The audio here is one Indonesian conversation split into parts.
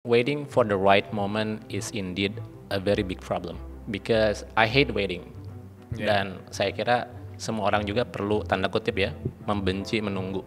Waiting for the right moment is indeed a very big problem because I hate waiting. Dan saya kira semua orang juga perlu tanda kutip ya membenci menunggu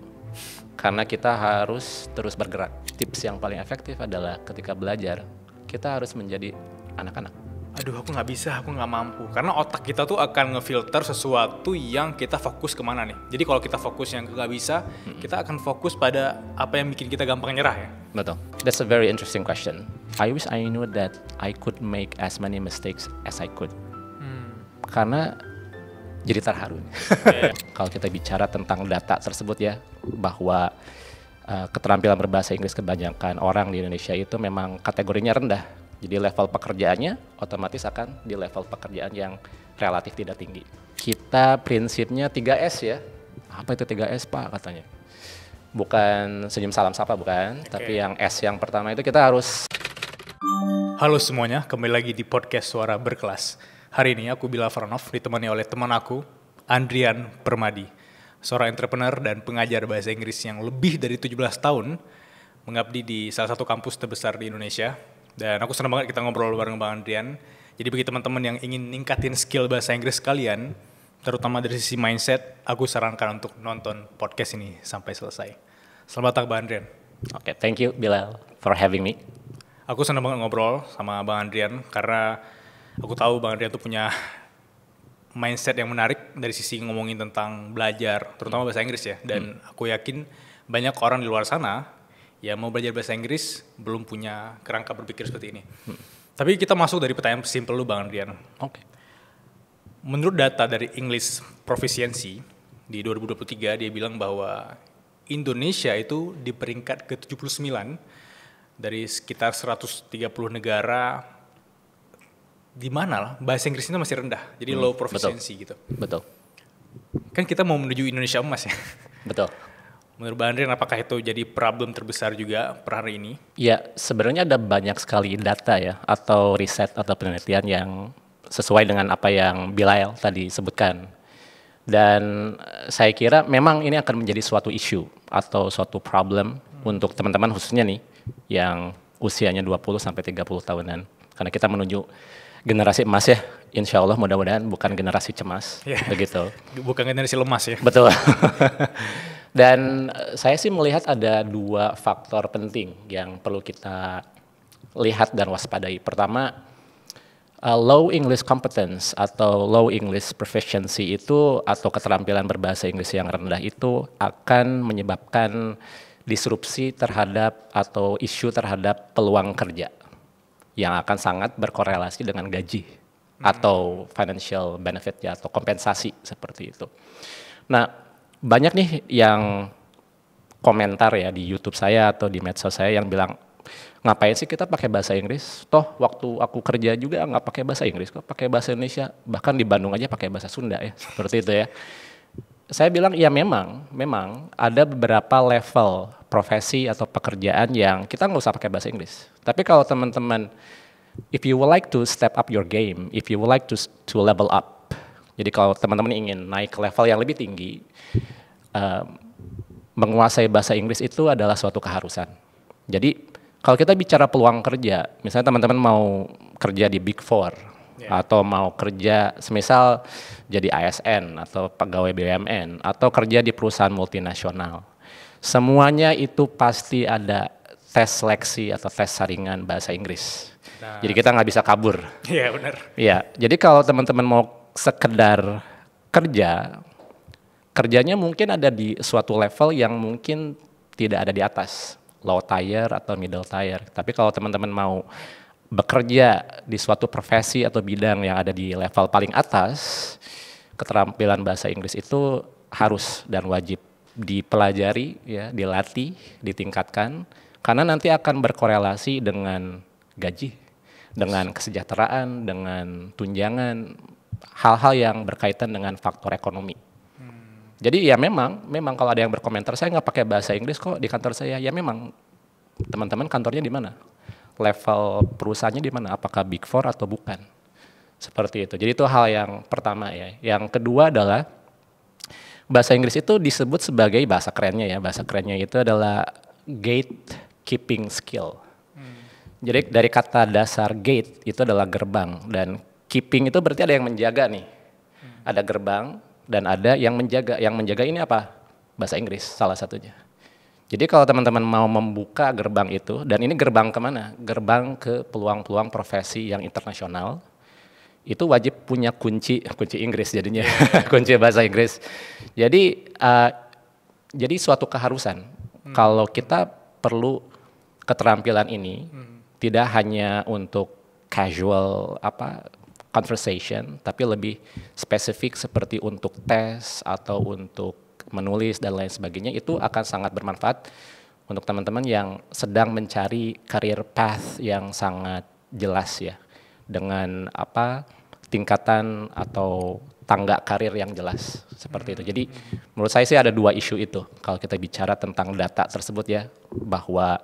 karena kita harus terus bergerak. Tips yang paling efektif adalah ketika belajar kita harus menjadi anak-anak. Aduh, aku nggak bisa, aku nggak mampu. Karena otak kita tuh akan ngefilter sesuatu yang kita fokus kemana nih. Jadi kalau kita fokus yang nggak bisa, kita akan fokus pada apa yang bikin kita gampang nyerah ya. Betul. That's a very interesting question. I wish I knew that I could make as many mistakes as I could. Karena jadi terharu. Kalau kita bicara tentang data tersebut ya, bahwa keterampilan berbahasa Inggris kebanyakan orang di Indonesia itu memang kategorinya rendah. Jadi level pekerjaannya otomatis akan di level pekerjaan yang relatif tidak tinggi. Kita prinsipnya 3S ya. Apa itu 3S Pak katanya? Bukan senyum salam sapa bukan, tapi yang S yang pertama itu kita harus. Halo semuanya, kembali lagi di podcast Suara Berkelas. Hari ini aku Bilal Farnov ditemani oleh teman aku, Andrian Permadi. Seorang entrepreneur dan pengajar bahasa Inggris yang lebih dari 17 tahun, mengabdi di salah satu kampus terbesar di Indonesia. Dan aku senang banget kita ngobrol bareng Bang Andrian. Jadi bagi teman-teman yang ingin ningkatin skill bahasa Inggris kalian, terutama dari sisi mindset, aku sarankan untuk nonton podcast ini sampai selesai. Selamat datang Bang Andrian. Oke, thank you Bilal for having me. Aku senang banget ngobrol sama Bang Andrian karena aku tahu Bang Andrian tuh punya mindset yang menarik dari sisi ngomongin tentang belajar, terutama bahasa Inggris ya. Dan aku yakin banyak orang di luar sana ya mau belajar bahasa Inggris belum punya kerangka berpikir seperti ini. Tapi kita masuk dari pertanyaan simple dulu Bang Andrian. Oke. Menurut data dari English Proficiency di 2023 dia bilang bahwa Indonesia itu di peringkat ke-79 dari sekitar 130 negara di mana lah bahasa Inggrisnya masih rendah. Jadi low proficiency gitu. Betul. Kan kita mau menuju Indonesia emas ya. Betul. Menurut Bang Andrian, apakah itu jadi problem terbesar juga per hari ini? Ya, sebenarnya ada banyak sekali data ya, atau riset atau penelitian yang sesuai dengan apa yang Bilal tadi sebutkan. Dan saya kira memang ini akan menjadi suatu isu atau suatu problem untuk teman-teman khususnya nih, yang usianya 20-30 tahunan. Karena kita menuju generasi emas ya, insya Allah mudah-mudahan bukan generasi cemas, begitu. Bukan generasi lemas ya? Betul. Dan saya sih melihat ada dua faktor penting yang perlu kita lihat dan waspadai. Pertama, low English competence atau low English proficiency itu atau keterampilan berbahasa Inggris yang rendah itu akan menyebabkan disrupsi terhadap atau isu terhadap peluang kerja yang akan sangat berkorelasi dengan gaji atau financial benefit ya atau kompensasi seperti itu. Nah, banyak nih yang komentar ya di YouTube saya atau di medsos saya yang bilang, ngapain sih kita pakai bahasa Inggris? Toh waktu aku kerja juga nggak pakai bahasa Inggris kok, pakai bahasa Indonesia. Bahkan di Bandung aja pakai bahasa Sunda ya, seperti itu ya. Saya bilang ya memang ada beberapa level profesi atau pekerjaan yang kita nggak usah pakai bahasa Inggris. Tapi kalau teman-teman, if you would like to step up your game, if you would like to level up, jadi kalau teman-teman ingin naik ke level yang lebih tinggi, menguasai bahasa Inggris itu adalah suatu keharusan. Jadi kalau kita bicara peluang kerja, misalnya teman-teman mau kerja di Big Four, atau mau kerja semisal jadi ASN atau pegawai BUMN, atau kerja di perusahaan multinasional, semuanya itu pasti ada tes seleksi atau tes saringan bahasa Inggris. Nah, jadi kita nggak bisa kabur. Iya benar. Iya, jadi kalau teman-teman mau sekedar kerjanya mungkin ada di suatu level yang mungkin tidak ada di atas, low tier atau middle tier. Tapi kalau teman-teman mau bekerja di suatu profesi atau bidang yang ada di level paling atas, keterampilan bahasa Inggris itu harus dan wajib dipelajari, ya, dilatih, ditingkatkan, karena nanti akan berkorelasi dengan gaji, dengan kesejahteraan, dengan tunjangan, hal-hal yang berkaitan dengan faktor ekonomi. Jadi ya memang kalau ada yang berkomentar saya nggak pakai bahasa Inggris kok di kantor saya, ya memang teman-teman kantornya di mana, level perusahaannya di mana, apakah Big Four atau bukan, seperti itu. Jadi itu hal yang pertama ya. Yang kedua adalah bahasa Inggris itu disebut sebagai bahasa kerennya itu adalah gatekeeping skill. Jadi dari kata dasar gate itu adalah gerbang dan keeping itu berarti ada yang menjaga nih. Ada gerbang dan ada yang menjaga. Yang menjaga ini apa? Bahasa Inggris salah satunya. Jadi kalau teman-teman mau membuka gerbang itu, dan ini gerbang kemana? Gerbang ke peluang-peluang profesi yang internasional, itu wajib punya kunci Inggris jadinya, kunci bahasa Inggris. Jadi suatu keharusan. Kalau kita perlu keterampilan ini, tidak hanya untuk casual conversation, tapi lebih spesifik seperti untuk tes atau untuk menulis dan lain sebagainya, itu akan sangat bermanfaat untuk teman-teman yang sedang mencari career path yang sangat jelas ya, dengan tingkatan atau tangga karir yang jelas seperti itu. Jadi menurut saya sih ada dua isu itu kalau kita bicara tentang data tersebut ya, bahwa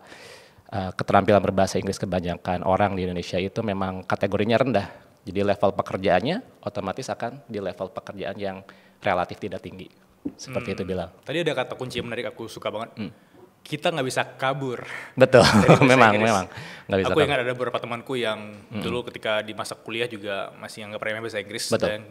keterampilan berbahasa Inggris kebanyakan orang di Indonesia itu memang kategorinya rendah. Jadi level pekerjaannya otomatis akan di level pekerjaan yang relatif tidak tinggi. Seperti itu Bilal. Tadi ada kata kunci yang menarik, aku suka banget. Kita nggak bisa kabur. Betul, memang nggak bisa. Aku ingat ada beberapa temanku yang dulu ketika di masa kuliah juga masih nggak remeh bahasa Inggris. Betul. Dan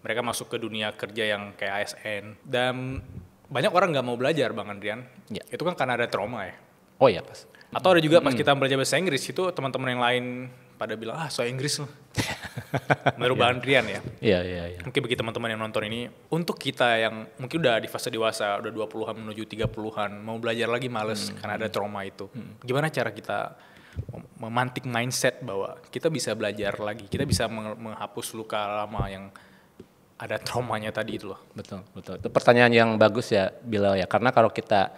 mereka masuk ke dunia kerja yang kayak ASN. Dan banyak orang nggak mau belajar, Bang Andrian. Ya. Itu kan karena ada trauma ya. Oh iya pas. Atau ada juga pas kita belajar bahasa Inggris itu teman-teman yang lain pada bilang, so Inggris loh. Menurut Bang Andrian ya. Iya. Mungkin bagi teman-teman yang nonton ini, untuk kita yang mungkin udah di fase dewasa, udah 20-an menuju 30-an, mau belajar lagi males karena ada trauma itu. Gimana cara kita memantik mindset bahwa kita bisa belajar lagi, kita bisa menghapus luka lama yang ada traumanya tadi itu loh. Betul. Itu pertanyaan yang bagus ya Bilal ya, karena kalau kita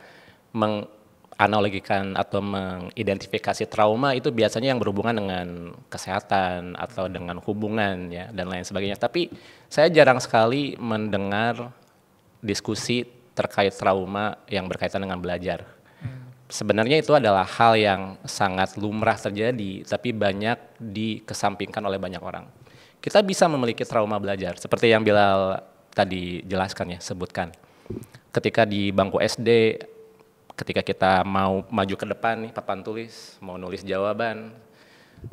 menganalogikan atau mengidentifikasi trauma itu biasanya yang berhubungan dengan kesehatan atau dengan hubungan ya dan lain sebagainya. Tapi saya jarang sekali mendengar diskusi terkait trauma yang berkaitan dengan belajar. Sebenarnya itu adalah hal yang sangat lumrah terjadi, tapi banyak dikesampingkan oleh banyak orang. Kita bisa memiliki trauma belajar, seperti yang Bilal tadi jelaskan ya, sebutkan. Ketika di bangku SD, ketika kita mau maju ke depan nih, papan tulis, mau nulis jawaban,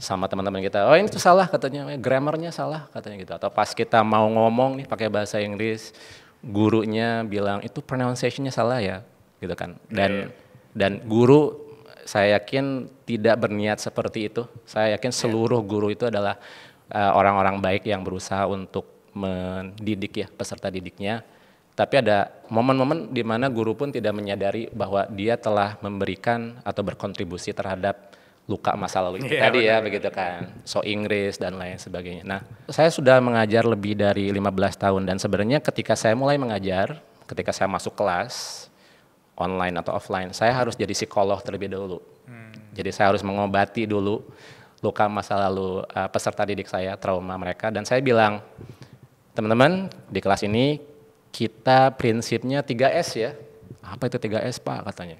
sama teman-teman kita, oh ini tuh salah katanya, grammarnya salah katanya gitu. Atau pas kita mau ngomong nih pakai bahasa Inggris, gurunya bilang itu pronunciation-nya salah ya, gitu kan. Dan guru saya yakin tidak berniat seperti itu. Saya yakin seluruh guru itu adalah orang-orang baik yang berusaha untuk mendidik ya peserta didiknya. Tapi ada momen-momen di mana guru pun tidak menyadari bahwa dia telah memberikan atau berkontribusi terhadap luka masa lalu itu tadi ya, begitu kan. So Inggris dan lain sebagainya. Nah, saya sudah mengajar lebih dari 15 tahun dan sebenarnya ketika saya mulai mengajar, ketika saya masuk kelas online atau offline, saya harus jadi psikolog terlebih dahulu. Jadi saya harus mengobati dulu luka masa lalu peserta didik saya, trauma mereka. Dan saya bilang, teman-teman di kelas ini kita prinsipnya 3S ya. Apa itu 3S Pak katanya?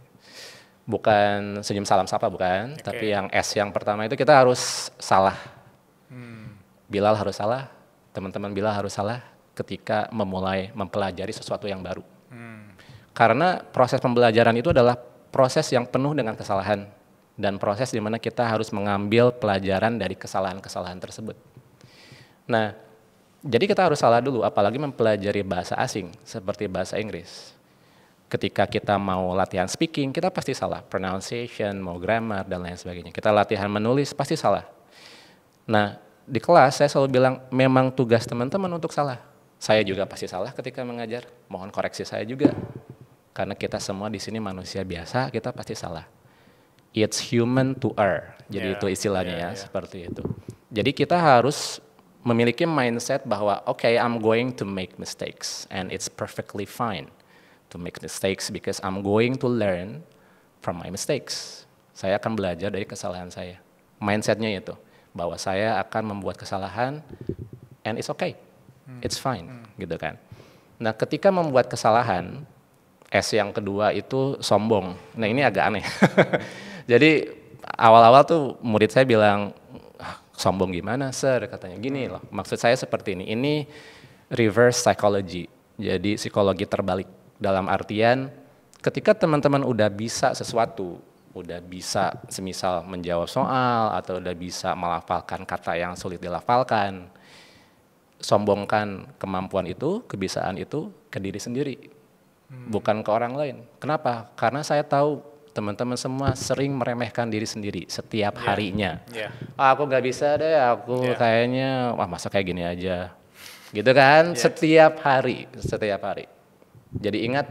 Bukan senyum salam sapa bukan, tapi yang S yang pertama itu kita harus salah. Bilal harus salah, teman-teman Bilal harus salah ketika memulai mempelajari sesuatu yang baru. Karena proses pembelajaran itu adalah proses yang penuh dengan kesalahan dan proses di mana kita harus mengambil pelajaran dari kesalahan-kesalahan tersebut. Nah, jadi kita harus salah dulu, apalagi mempelajari bahasa asing seperti bahasa Inggris. Ketika kita mau latihan speaking, kita pasti salah, pronunciation, mau grammar dan lain sebagainya. Kita latihan menulis pasti salah. Nah, di kelas saya selalu bilang memang tugas teman-teman untuk salah. Saya juga pasti salah ketika mengajar, mohon koreksi saya juga. Karena kita semua di sini manusia biasa, kita pasti salah. It's human to err. Jadi itu istilahnya seperti itu. Jadi kita harus memiliki mindset bahwa okay, I'm going to make mistakes and it's perfectly fine to make mistakes because I'm going to learn from my mistakes. Saya akan belajar dari kesalahan saya. Mindsetnya itu bahwa saya akan membuat kesalahan and it's okay. It's fine, gitu kan. Nah, ketika membuat kesalahan, S yang kedua itu sombong. Nah ini agak aneh. Jadi awal-awal tuh murid saya bilang, sombong gimana sir? Katanya gini loh, maksud saya seperti ini. Ini reverse psychology, jadi psikologi terbalik. Dalam artian ketika teman-teman udah bisa sesuatu udah bisa semisal menjawab soal atau udah bisa melafalkan kata yang sulit dilafalkan, sombongkan kemampuan itu, kebiasaan itu ke diri sendiri, bukan ke orang lain. Kenapa? Karena saya tahu teman-teman semua sering meremehkan diri sendiri setiap harinya. Aku nggak bisa deh, aku kayaknya, wah masa kayak gini aja, gitu kan? Setiap hari. Jadi ingat,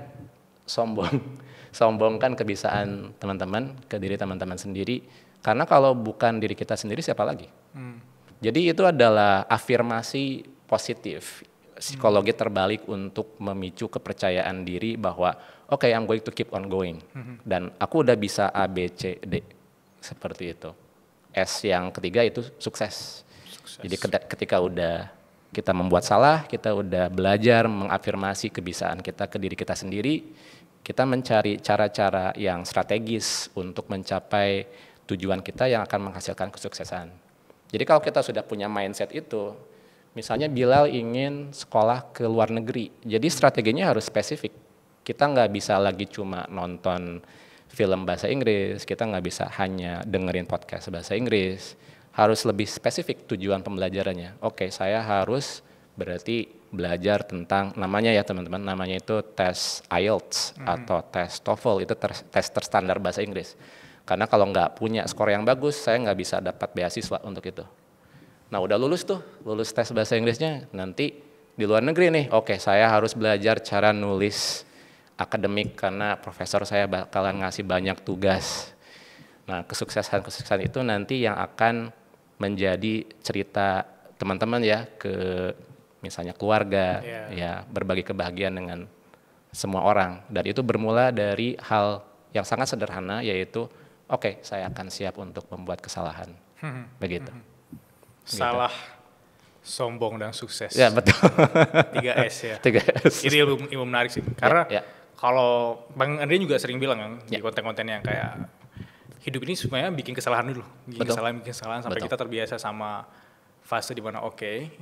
sombongkan kebiasaan teman-teman ke diri teman-teman sendiri. Karena kalau bukan diri kita sendiri, siapa lagi? Jadi itu adalah afirmasi positif, psikologi terbalik untuk memicu kepercayaan diri bahwa oke, I'm going to keep on going. Dan aku udah bisa A, B, C, D. Seperti itu. S yang ketiga itu sukses. Jadi ketika udah kita membuat salah, kita udah belajar mengafirmasi kebiasaan kita ke diri kita sendiri, kita mencari cara-cara yang strategis untuk mencapai tujuan kita yang akan menghasilkan kesuksesan. Jadi kalau kita sudah punya mindset itu, misalnya Bilal ingin sekolah ke luar negeri, jadi strateginya harus spesifik. Kita nggak bisa lagi cuma nonton film bahasa Inggris, kita nggak bisa hanya dengerin podcast bahasa Inggris, harus lebih spesifik tujuan pembelajarannya. Oke, saya harus berarti belajar tentang, namanya ya teman-teman, namanya itu tes IELTS atau tes TOEFL, itu tes terstandar bahasa Inggris. Karena kalau nggak punya skor yang bagus, saya nggak bisa dapat beasiswa untuk itu. Nah udah lulus tes bahasa Inggrisnya, nanti di luar negeri nih, oke saya harus belajar cara nulis akademik karena profesor saya bakalan ngasih banyak tugas. Nah kesuksesan itu nanti yang akan menjadi cerita teman-teman ya ke misalnya keluarga, ya berbagi kebahagiaan dengan semua orang. Dan itu bermula dari hal yang sangat sederhana, yaitu oke, saya akan siap untuk membuat kesalahan. Begitu. Salah, sombong, dan sukses. Ya betul. 3S ya. 3S. Ini ilmu menarik sih. Karena kalau Bang Andre juga sering bilang kan di konten-konten yang kayak hidup ini sebenarnya bikin kesalahan dulu. Bikin kesalahan sampai kita terbiasa sama fase di mana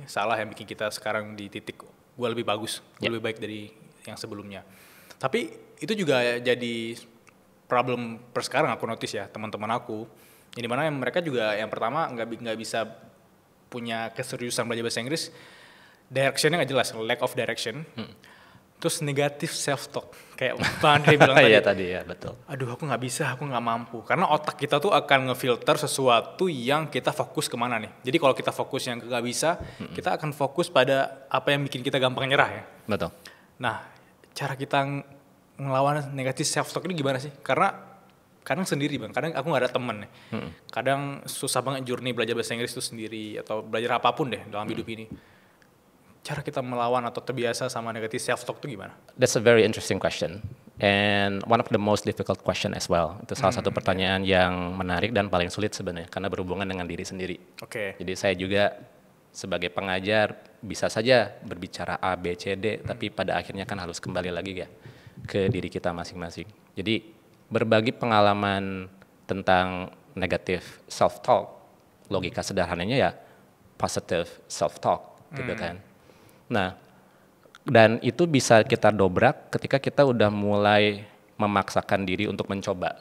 salah yang bikin kita sekarang di titik gue lebih bagus, gue lebih baik dari yang sebelumnya. Tapi itu juga jadi problem per sekarang aku notice ya teman-teman aku, di mana mereka juga yang pertama nggak bisa punya keseriusan belajar bahasa Inggris, directionnya nggak jelas, lack of direction. Terus negatif self talk kayak Bang Andre bilang tadi. Iya tadi ya betul. Aduh aku nggak bisa, aku nggak mampu. Karena otak kita tuh akan ngefilter sesuatu yang kita fokus kemana nih. Jadi kalau kita fokus yang nggak bisa, kita akan fokus pada apa yang bikin kita gampang nyerah ya. Betul. Nah cara kita ngelawan negatif self talk ini gimana sih? Karena kadang sendiri Bang, kadang aku nggak ada temen nih. Kadang susah banget journey belajar bahasa Inggris itu sendiri atau belajar apapun deh dalam hidup ini. Cara kita melawan atau terbiasa sama negatif self-talk itu gimana? That's a very interesting question. And one of the most difficult question as well. Itu salah satu pertanyaan yang menarik dan paling sulit sebenarnya. Karena berhubungan dengan diri sendiri. Jadi saya juga sebagai pengajar bisa saja berbicara A, B, C, D. Tapi pada akhirnya kan harus kembali lagi ya ke diri kita masing-masing. Jadi berbagi pengalaman tentang negatif self-talk. Logika sederhananya ya positive self-talk gitu kan. Nah, dan itu bisa kita dobrak ketika kita udah mulai memaksakan diri untuk mencoba.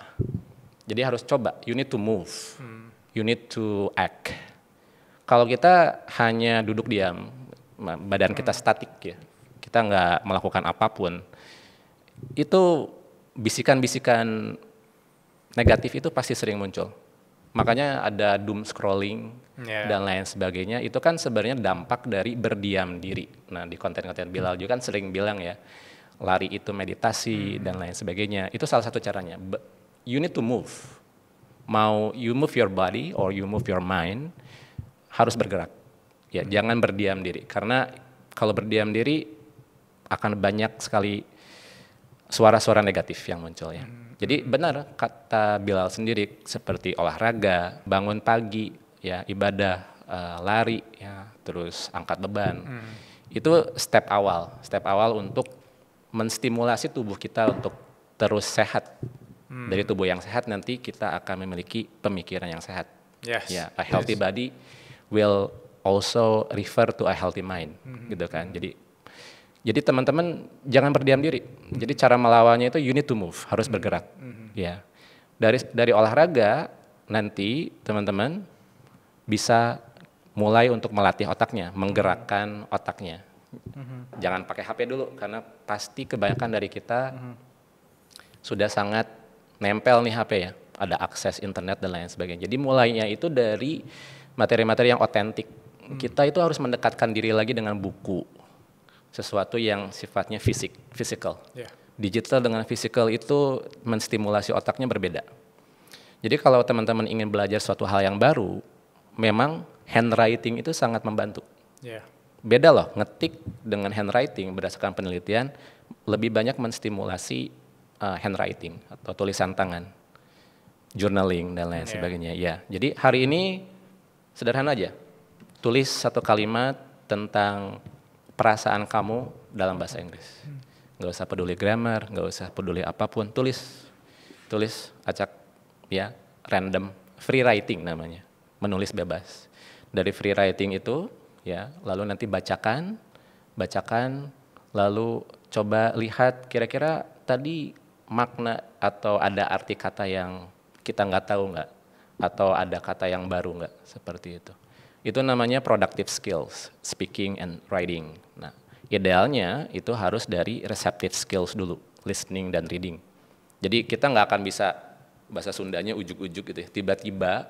Jadi harus coba, you need to move, you need to act. Kalau kita hanya duduk diam, badan kita statik ya, kita nggak melakukan apapun, itu bisikan-bisikan negatif itu pasti sering muncul. Makanya ada doom scrolling dan lain sebagainya, itu kan sebenarnya dampak dari berdiam diri. Nah di konten-konten Bilal juga kan sering bilang ya, lari itu meditasi dan lain sebagainya, itu salah satu caranya. You need to move, mau you move your body or you move your mind, harus bergerak. Ya jangan berdiam diri, karena kalau berdiam diri akan banyak sekali suara-suara negatif yang muncul ya. Jadi benar kata Bilal sendiri, seperti olahraga, bangun pagi, ya ibadah, lari, ya terus angkat beban. Itu step awal untuk menstimulasi tubuh kita untuk terus sehat. Dari tubuh yang sehat nanti kita akan memiliki pemikiran yang sehat. Ya, a healthy body will also refer to a healthy mind, gitu kan. Jadi teman-teman jangan berdiam diri. Jadi cara melawannya itu you need to move, harus bergerak. Ya, Dari olahraga nanti teman-teman bisa mulai untuk melatih otaknya, menggerakkan otaknya. Jangan pakai HP dulu karena pasti kebanyakan dari kita sudah sangat nempel nih HP ya. Ada akses internet dan lain sebagainya. Jadi mulainya itu dari materi-materi yang otentik. Kita itu harus mendekatkan diri lagi dengan buku. Sesuatu yang sifatnya physical. Yeah. Digital dengan physical itu menstimulasi otaknya berbeda. Jadi kalau teman-teman ingin belajar suatu hal yang baru, memang handwriting itu sangat membantu. Yeah. Beda loh, ngetik dengan handwriting berdasarkan penelitian lebih banyak menstimulasi handwriting atau tulisan tangan, journaling dan lain sebagainya. Ya, jadi hari ini sederhana aja, tulis satu kalimat tentang perasaan kamu dalam bahasa Inggris. Nggak usah peduli grammar, nggak usah peduli apapun, tulis acak ya, random, free writing namanya, menulis bebas. Dari free writing itu ya, lalu nanti bacakan, lalu coba lihat kira-kira tadi makna atau ada arti kata yang kita nggak tahu nggak, atau ada kata yang baru nggak, seperti itu. Itu namanya productive skills, speaking and writing. Nah, idealnya itu harus dari receptive skills dulu, listening dan reading. Jadi kita nggak akan bisa, bahasa Sundanya ujuk-ujuk gitu ya, tiba-tiba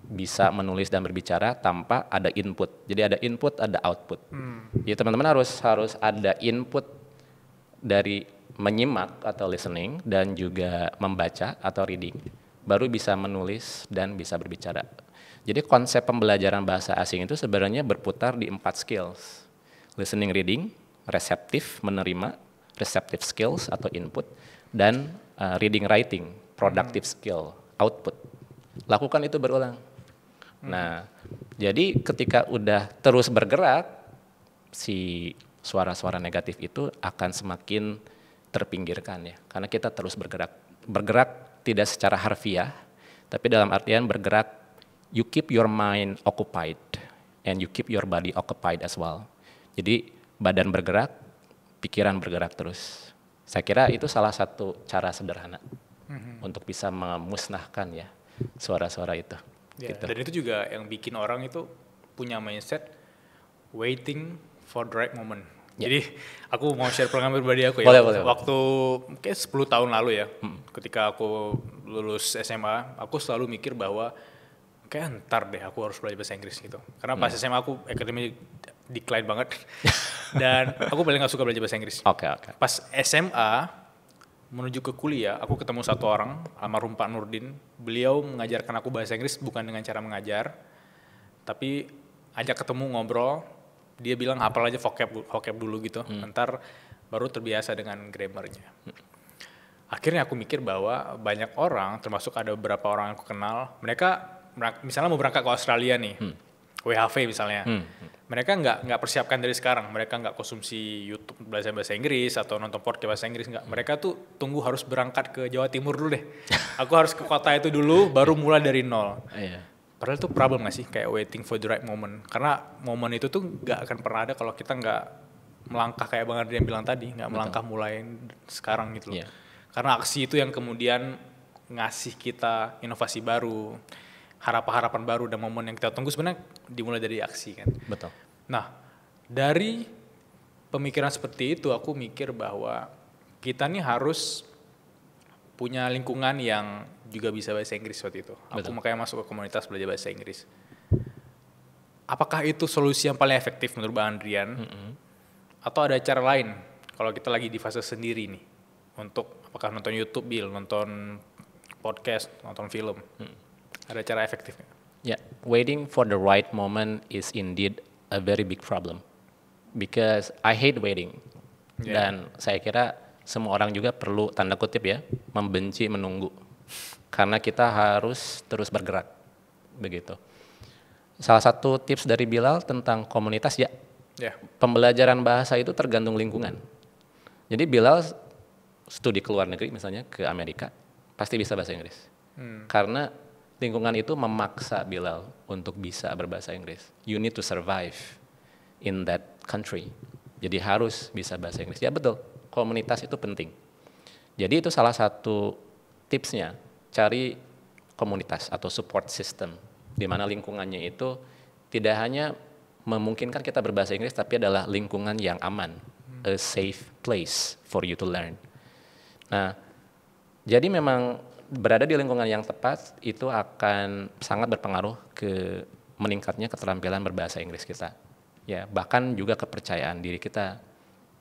bisa menulis dan berbicara tanpa ada input. Jadi ada input, ada output. Jadi teman-teman harus ada input dari menyimak atau listening dan juga membaca atau reading, baru bisa menulis dan bisa berbicara. Jadi konsep pembelajaran bahasa asing itu sebenarnya berputar di 4 skills. Listening, reading, receptive, menerima, receptive skills atau input, dan reading, writing, productive skill, output. Lakukan itu berulang. Nah, jadi ketika udah terus bergerak, si suara-suara negatif itu akan semakin terpinggirkan ya, karena kita terus bergerak. Bergerak tidak secara harfiah, tapi dalam artian bergerak, you keep your mind occupied and you keep your body occupied as well. Jadi badan bergerak, pikiran bergerak terus. Saya kira itu salah satu cara sederhana untuk bisa memusnahkan ya suara-suara itu. Ya, Gitu. dan itu juga yang bikin orang itu punya mindset waiting for the right moment. Ya. Jadi aku mau share pengalaman pribadi aku ya. Boleh. Waktu mungkin 10 tahun lalu ya, ketika aku lulus SMA, aku selalu mikir bahwa kayak ntar deh aku harus belajar bahasa Inggris gitu. Karena pas SMA aku akademi decline banget dan aku paling gak suka belajar bahasa Inggris. Oke. Pas SMA menuju ke kuliah, aku ketemu satu orang, almarhum Pak Nurdin. Beliau mengajarkan aku bahasa Inggris bukan dengan cara mengajar, tapi ajak ketemu ngobrol. Dia bilang hafal aja vocab dulu gitu, ntar baru terbiasa dengan grammarnya. Akhirnya aku mikir bahwa banyak orang, termasuk ada beberapa orang yang aku kenal, mereka misalnya mau berangkat ke Australia nih, WHV misalnya. Mereka nggak persiapkan dari sekarang, mereka nggak konsumsi YouTube belajar bahasa Inggris atau nonton podcast bahasa Inggris, nggak. Mereka tuh tunggu harus berangkat ke Jawa Timur dulu deh. Aku harus ke kota itu dulu, baru mulai dari nol. Padahal itu problem nggak sih, kayak waiting for the right moment. Karena momen itu tuh nggak akan pernah ada kalau kita nggak melangkah kayak Bang Adrian bilang tadi, nggak melangkah mulai sekarang gitu loh. Karena aksi itu yang kemudian ngasih kita inovasi baru, harapan-harapan baru, dan momen yang kita tunggu sebenarnya dimulai dari aksi kan. Betul. Nah, dari pemikiran seperti itu aku mikir bahwa kita nih harus punya lingkungan yang juga bisa bahasa Inggris waktu itu. Aku makanya masuk ke komunitas belajar bahasa Inggris. Apakah itu solusi yang paling efektif menurut Bang Andrian? Atau ada cara lain kalau kita lagi di fase sendiri nih? Untuk apakah nonton YouTube, nonton podcast, nonton film? Ada cara efektifnya? Yeah, waiting for the right moment is indeed a very big problem because I hate waiting. Dan saya kira semua orang juga perlu tanda kutip ya, membenci menunggu. Karena kita harus terus bergerak, begitu. Salah satu tips dari Bilal tentang komunitas ya, pembelajaran bahasa itu tergantung lingkungan. Jadi Bilal studi ke luar negeri misalnya ke Amerika, pasti bisa bahasa Inggris. Karena lingkungan itu memaksa Bilal untuk bisa berbahasa Inggris. You need to survive in that country. Jadi harus bisa bahasa Inggris. Ya betul, komunitas itu penting. Jadi itu salah satu tipsnya. cari komunitas atau support system di mana lingkungannya itu tidak hanya memungkinkan kita berbahasa Inggris tapi adalah lingkungan yang aman, a safe place for you to learn. Nah, jadi memang berada di lingkungan yang tepat itu akan sangat berpengaruh ke meningkatnya keterampilan berbahasa Inggris kita. Ya, bahkan juga kepercayaan diri kita,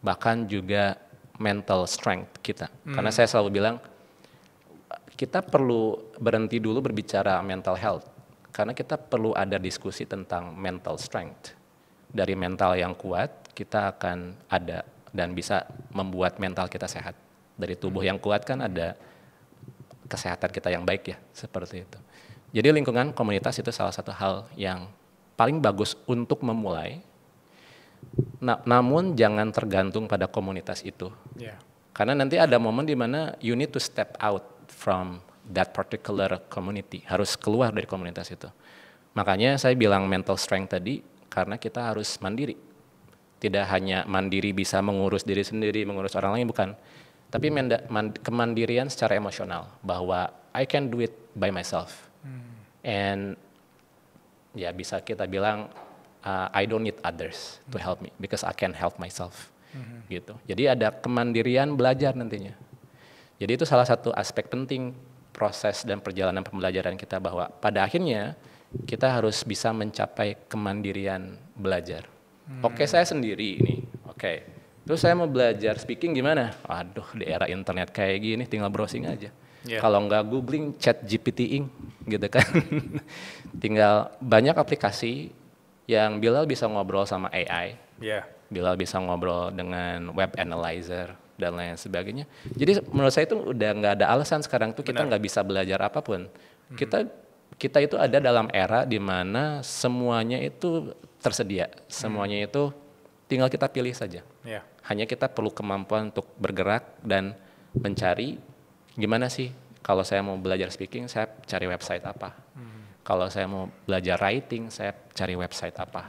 bahkan juga mental strength kita. Karena saya selalu bilang kita perlu berhenti dulu berbicara mental health karena kita perlu ada diskusi tentang mental strength. Dari mental yang kuat kita akan ada dan bisa membuat mental kita sehat. Dari tubuh yang kuat kan ada kesehatan kita yang baik ya, seperti itu. Jadi lingkungan komunitas itu salah satu hal yang paling bagus untuk memulai. Namun jangan tergantung pada komunitas itu. Karena nanti ada momen di mana you need to step out from that particular community. Harus keluar dari komunitas itu. Makanya saya bilang mental strength tadi karena kita harus mandiri. Tidak hanya mandiri bisa mengurus diri sendiri, mengurus orang lain, bukan. Tapi kemandirian secara emosional bahwa I can do it by myself. And ya bisa kita bilang I don't need others to help me because I can help myself. Gitu. Jadi ada kemandirian belajar nantinya. Jadi itu salah satu aspek penting proses dan perjalanan pembelajaran kita bahwa pada akhirnya kita harus bisa mencapai kemandirian belajar. Oke, saya sendiri ini. Oke. Terus saya mau belajar speaking gimana? Aduh, di era internet kayak gini tinggal browsing aja. Kalau nggak googling chat GPT-ing gitu kan. Tinggal banyak aplikasi yang Bilal bisa ngobrol sama AI. Bilal bisa ngobrol dengan web analyzer dan lain sebagainya. Jadi menurut saya itu udah nggak ada alasan sekarang tuh kita nggak bisa belajar apapun. Kita itu ada dalam era di mana semuanya itu tersedia. Semuanya itu tinggal kita pilih saja. Hanya kita perlu kemampuan untuk bergerak dan mencari gimana sih kalau saya mau belajar speaking, saya cari website apa. Kalau saya mau belajar writing, saya cari website apa.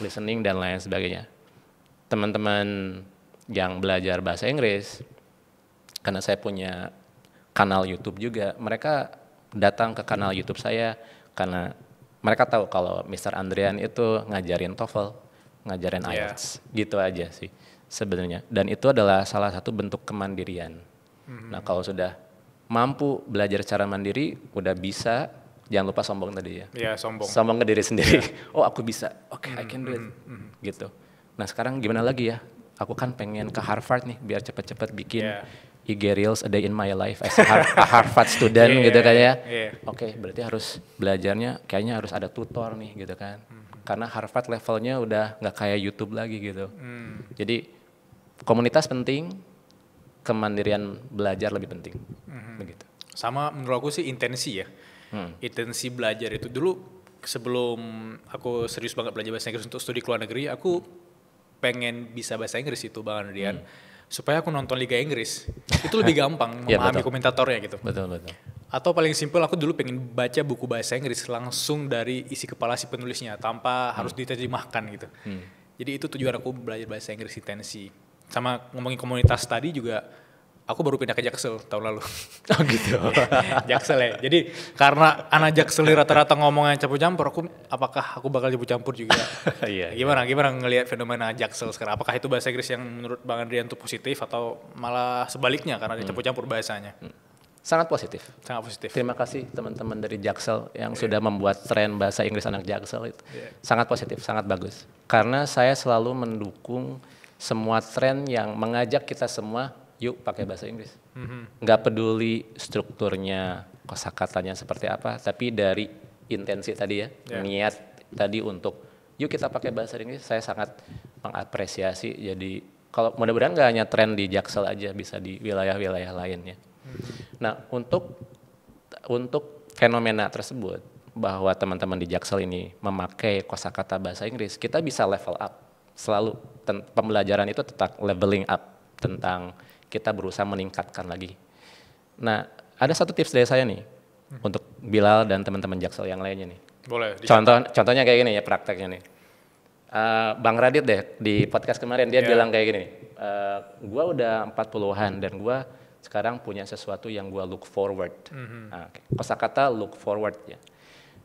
Listening dan lain sebagainya. Teman-teman yang belajar bahasa Inggris, karena saya punya kanal YouTube juga, mereka datang ke kanal YouTube saya karena mereka tahu kalau Mr. Andrian itu ngajarin TOEFL, ngajarin IELTS, gitu aja sih sebenarnya. Dan itu adalah salah satu bentuk kemandirian. Nah kalau sudah mampu belajar secara mandiri, udah bisa, jangan lupa sombong tadi ya. Sombong ke diri sendiri. Oh aku bisa, oke, I can do it, gitu. Nah sekarang gimana lagi ya? Aku kan pengen ke Harvard nih, biar cepet-cepet bikin IG Reels a day in my life as a Harvard student gitu kan ya. Oke, berarti harus belajarnya kayaknya harus ada tutor nih gitu kan. Karena Harvard levelnya udah nggak kayak YouTube lagi gitu. Jadi komunitas penting, kemandirian belajar lebih penting. Begitu. Sama menurut aku sih intensi ya. Intensi belajar itu dulu sebelum aku serius banget belajar bahasa Inggris untuk studi ke luar negeri, aku pengen bisa bahasa Inggris itu Bang Andrian. Supaya aku nonton Liga Inggris itu lebih gampang memahami komentatornya gitu. Betul. Atau paling simpel aku dulu pengen baca buku bahasa Inggris langsung dari isi kepala si penulisnya tanpa harus diterjemahkan gitu. Jadi itu tujuan aku belajar bahasa Inggris intensi. Sama ngomongin komunitas tadi juga aku baru pindah ke Jaksel tahun lalu. Oh gitu. Jaksel ya. Jadi karena anak Jaksel rata-rata ngomongnya campur-campur, apakah aku bakal campur-campur juga? Gimana ngelihat fenomena Jaksel sekarang? Apakah itu bahasa Inggris yang menurut Bang Andrian itu positif atau malah sebaliknya karena dia campur-campur bahasanya? Sangat positif. Sangat positif. Terima kasih teman-teman dari Jaksel yang sudah membuat tren bahasa Inggris anak Jaksel itu. Sangat positif, sangat bagus. Karena saya selalu mendukung semua tren yang mengajak kita semua yuk pakai bahasa Inggris. Nggak peduli strukturnya, kosakatanya seperti apa, tapi dari intensi tadi ya, niat tadi untuk yuk kita pakai bahasa Inggris, saya sangat mengapresiasi. Jadi kalau mudah-mudahan nggak hanya tren di Jaksel aja, bisa di wilayah-wilayah lainnya. Nah untuk fenomena tersebut, bahwa teman-teman di Jaksel ini memakai kosakata bahasa Inggris, kita bisa level up. Selalu pembelajaran itu tetap leveling up, tentang kita berusaha meningkatkan lagi. Nah, ada satu tips dari saya nih untuk Bilal dan teman-teman Jaksel yang lainnya nih. Boleh. Contohnya kayak gini ya prakteknya nih. Bang Radit deh di podcast kemarin dia bilang kayak gini. Gua udah 40-an dan gua sekarang punya sesuatu yang gue look forward. Nah, kosakata look forward ya.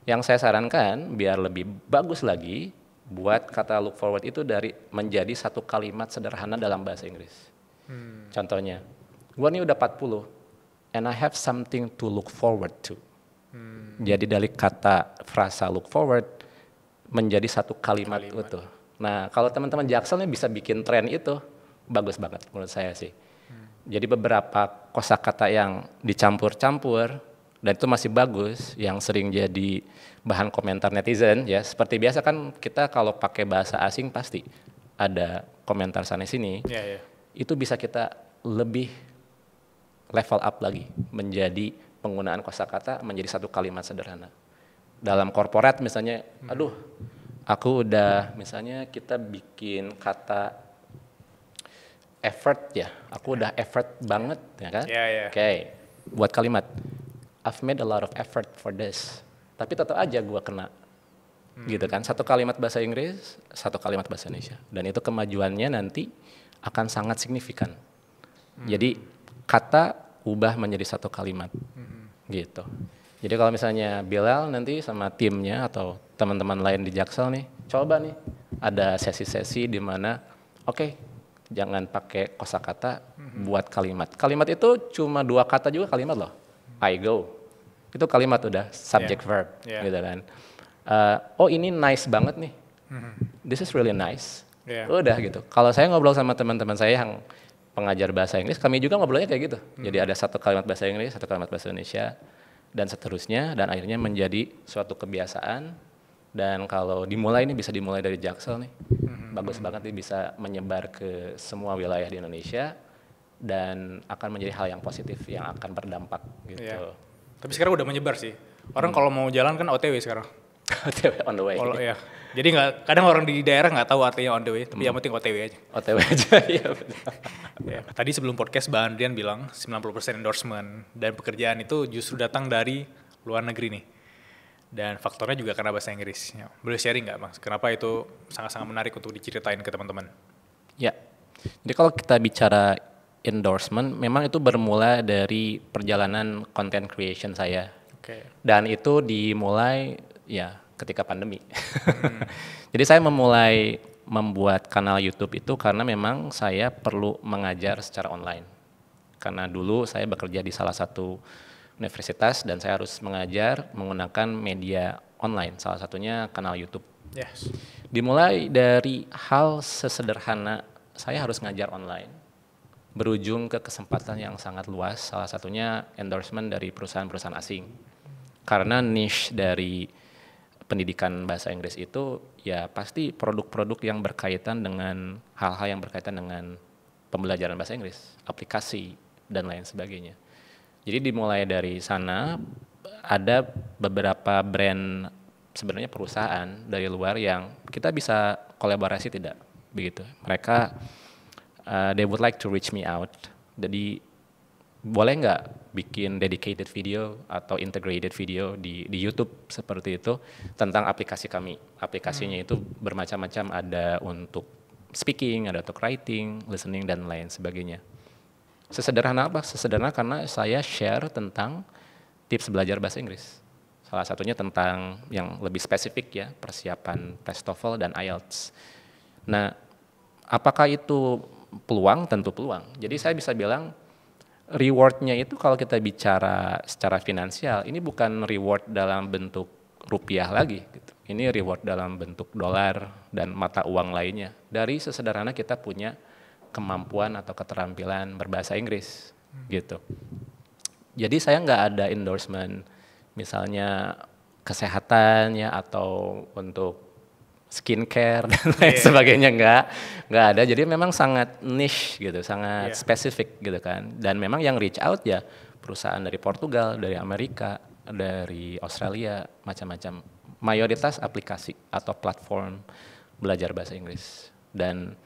Yang saya sarankan biar lebih bagus lagi, buat kata look forward itu dari menjadi satu kalimat sederhana dalam bahasa Inggris. Contohnya, gue nih udah 40 and I have something to look forward to. Jadi dari kata frasa look forward menjadi satu kalimat. Itu. Nah, kalau teman-teman Jaksel nih bisa bikin tren itu, bagus banget menurut saya sih. Jadi beberapa kosakata yang dicampur-campur dan itu masih bagus, yang sering jadi bahan komentar netizen ya. Seperti biasa kan kita kalau pakai bahasa asing pasti ada komentar sana sini. Itu bisa kita lebih level up lagi menjadi penggunaan kosakata menjadi satu kalimat sederhana. Dalam korporat misalnya, aduh, aku udah misalnya kita bikin kata effort ya, aku udah effort banget ya kan? Oke, buat kalimat, I've made a lot of effort for this, tapi tetap aja gue kena, gitu kan? Satu kalimat bahasa Inggris, satu kalimat bahasa Indonesia, dan itu kemajuannya nanti akan sangat signifikan. Jadi kata ubah menjadi satu kalimat, gitu. Jadi kalau misalnya Bilal nanti sama timnya atau teman-teman lain di Jaksel nih, coba nih ada sesi-sesi di mana, oke, jangan pakai kosakata buat kalimat. Kalimat itu cuma 2 kata juga kalimat loh. I go. Itu kalimat udah subject verb gitu kan. Oh ini nice banget nih. This is really nice. Udah gitu. Kalau saya ngobrol sama teman-teman saya yang pengajar bahasa Inggris, kami juga ngobrolnya kayak gitu. Jadi ada satu kalimat bahasa Inggris, satu kalimat bahasa Indonesia dan seterusnya dan akhirnya menjadi suatu kebiasaan. Dan kalau dimulai ini bisa dimulai dari Jaksel nih. Bagus banget nih bisa menyebar ke semua wilayah di Indonesia dan akan menjadi hal yang positif yang akan berdampak gitu. Tapi sekarang udah menyebar sih. Orang kalau mau jalan kan OTW sekarang. OTW on the way. Jadi kadang orang di daerah nggak tahu artinya on the way, tapi yang penting OTW aja. OTW aja, iya betul. Tadi sebelum podcast Mbak Andrian bilang 90% endorsement dan pekerjaan itu justru datang dari luar negeri nih. Dan faktornya juga karena bahasa Inggris. Boleh sharing nggak Mas? Kenapa itu sangat-sangat menarik untuk diceritain ke teman-teman? Ya, jadi kalau kita bicara endorsement, memang itu bermula dari perjalanan content creation saya. Dan itu dimulai ya ketika pandemi. Jadi saya memulai membuat kanal YouTube itu karena memang saya perlu mengajar secara online. Karena dulu saya bekerja di salah satu universitas dan saya harus mengajar menggunakan media online, salah satunya kanal YouTube. Dimulai dari hal sesederhana saya harus ngajar online, berujung ke kesempatan yang sangat luas, salah satunya endorsement dari perusahaan-perusahaan asing. Karena niche dari pendidikan bahasa Inggris itu ya pasti produk-produk yang berkaitan dengan hal-hal yang berkaitan dengan pembelajaran bahasa Inggris, aplikasi dan lain sebagainya. Jadi dimulai dari sana ada beberapa brand sebenarnya perusahaan dari luar yang kita bisa kolaborasi tidak begitu. Mereka they would like to reach me out. Jadi boleh nggak bikin dedicated video atau integrated video di YouTube seperti itu tentang aplikasi kami. Aplikasinya itu bermacam-macam, ada untuk speaking, ada untuk writing, listening dan lain sebagainya. Sesederhana apa? Sesederhana karena saya share tentang tips belajar bahasa Inggris. Salah satunya tentang yang lebih spesifik ya, persiapan tes TOEFL dan IELTS. Nah, apakah itu peluang? Tentu peluang. Jadi saya bisa bilang rewardnya itu kalau kita bicara secara finansial, ini bukan reward dalam bentuk rupiah lagi. Gitu. Ini reward dalam bentuk dolar dan mata uang lainnya. Dari sesederhana kita punya kemampuan atau keterampilan berbahasa Inggris gitu. Jadi saya nggak ada endorsement misalnya kesehatan ya atau untuk skincare dan lain sebagainya nggak ada. Jadi memang sangat niche gitu, sangat spesifik gitu kan. Dan memang yang reach out ya perusahaan dari Portugal, dari Amerika, dari Australia, macam-macam. Mayoritas aplikasi atau platform belajar bahasa Inggris dan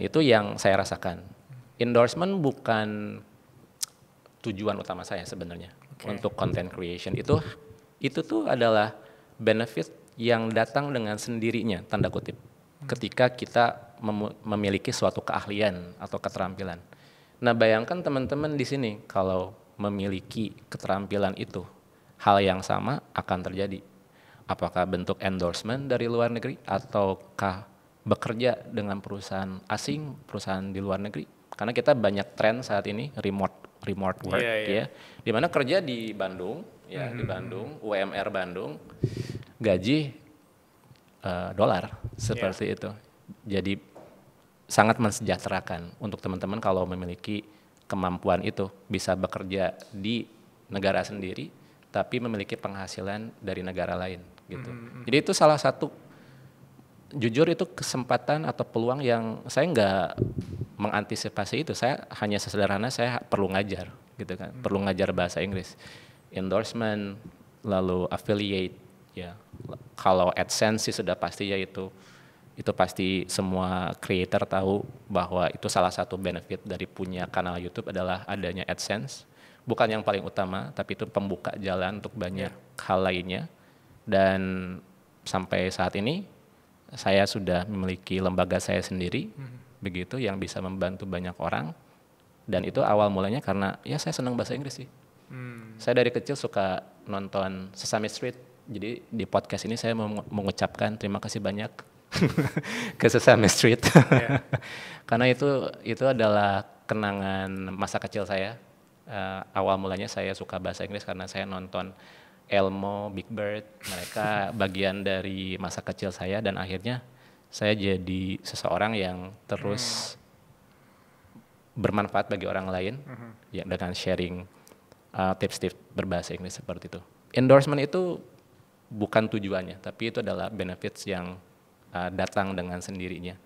itu yang saya rasakan. Endorsement bukan tujuan utama saya sebenarnya untuk content creation. Itu tuh adalah benefit yang datang dengan sendirinya, tanda kutip. Ketika kita memiliki suatu keahlian atau keterampilan. Nah, bayangkan teman-teman di sini kalau memiliki keterampilan itu, hal yang sama akan terjadi. Apakah bentuk endorsement dari luar negeri ataukah bekerja dengan perusahaan asing, perusahaan di luar negeri? Karena kita banyak tren saat ini remote work ya, di mana kerja di Bandung ya, di Bandung, UMR Bandung, gaji dolar seperti itu. Jadi sangat mensejahterakan untuk teman-teman kalau memiliki kemampuan itu, bisa bekerja di negara sendiri tapi memiliki penghasilan dari negara lain gitu. Jadi itu salah satu, jujur itu kesempatan atau peluang yang saya nggak mengantisipasi itu. Saya hanya sesederhana saya perlu ngajar gitu kan, perlu ngajar bahasa Inggris, endorsement, lalu affiliate ya. Kalau AdSense sih sudah pasti ya, itu pasti semua creator tahu bahwa itu salah satu benefit dari punya kanal YouTube adalah adanya AdSense. Bukan yang paling utama, tapi itu pembuka jalan untuk banyak hal lainnya. Dan sampai saat ini saya sudah memiliki lembaga saya sendiri, begitu, yang bisa membantu banyak orang. Dan itu awal mulanya karena ya saya senang bahasa Inggris sih. Saya dari kecil suka nonton Sesame Street, jadi di podcast ini saya mau mengucapkan terima kasih banyak ke Sesame Street. Karena itu adalah kenangan masa kecil saya. Awal mulanya saya suka bahasa Inggris karena saya nonton Elmo, Big Bird, mereka bagian dari masa kecil saya, dan akhirnya saya jadi seseorang yang terus bermanfaat bagi orang lain ya, dengan sharing tips-tips berbahasa Inggris seperti itu. Endorsement itu bukan tujuannya, tapi itu adalah benefits yang datang dengan sendirinya.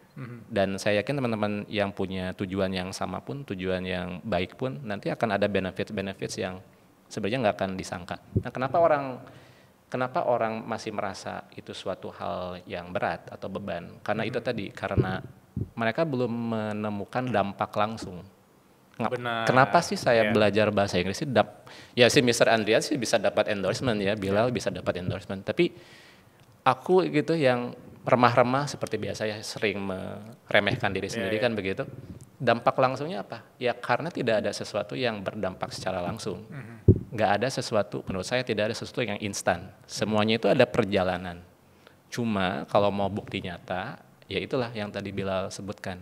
Dan saya yakin teman-teman yang punya tujuan yang sama pun, tujuan yang baik pun, nanti akan ada benefits yang sebenarnya nggak akan disangka. Nah, kenapa orang masih merasa itu suatu hal yang berat atau beban? Karena itu tadi, karena mereka belum menemukan dampak langsung. Benar. Kenapa sih saya belajar bahasa Inggris sih? Ya si Mr. Andrian sih bisa dapat endorsement ya, Bilal bisa dapat endorsement. Tapi aku gitu yang remah-remah seperti biasa ya, sering meremehkan diri sendiri kan begitu. Dampak langsungnya apa? Ya karena tidak ada sesuatu yang berdampak secara langsung. Nggak ada sesuatu, menurut saya tidak ada sesuatu yang instan. Semuanya itu ada perjalanan. Cuma kalau mau bukti nyata, ya itulah yang tadi Bilal sebutkan.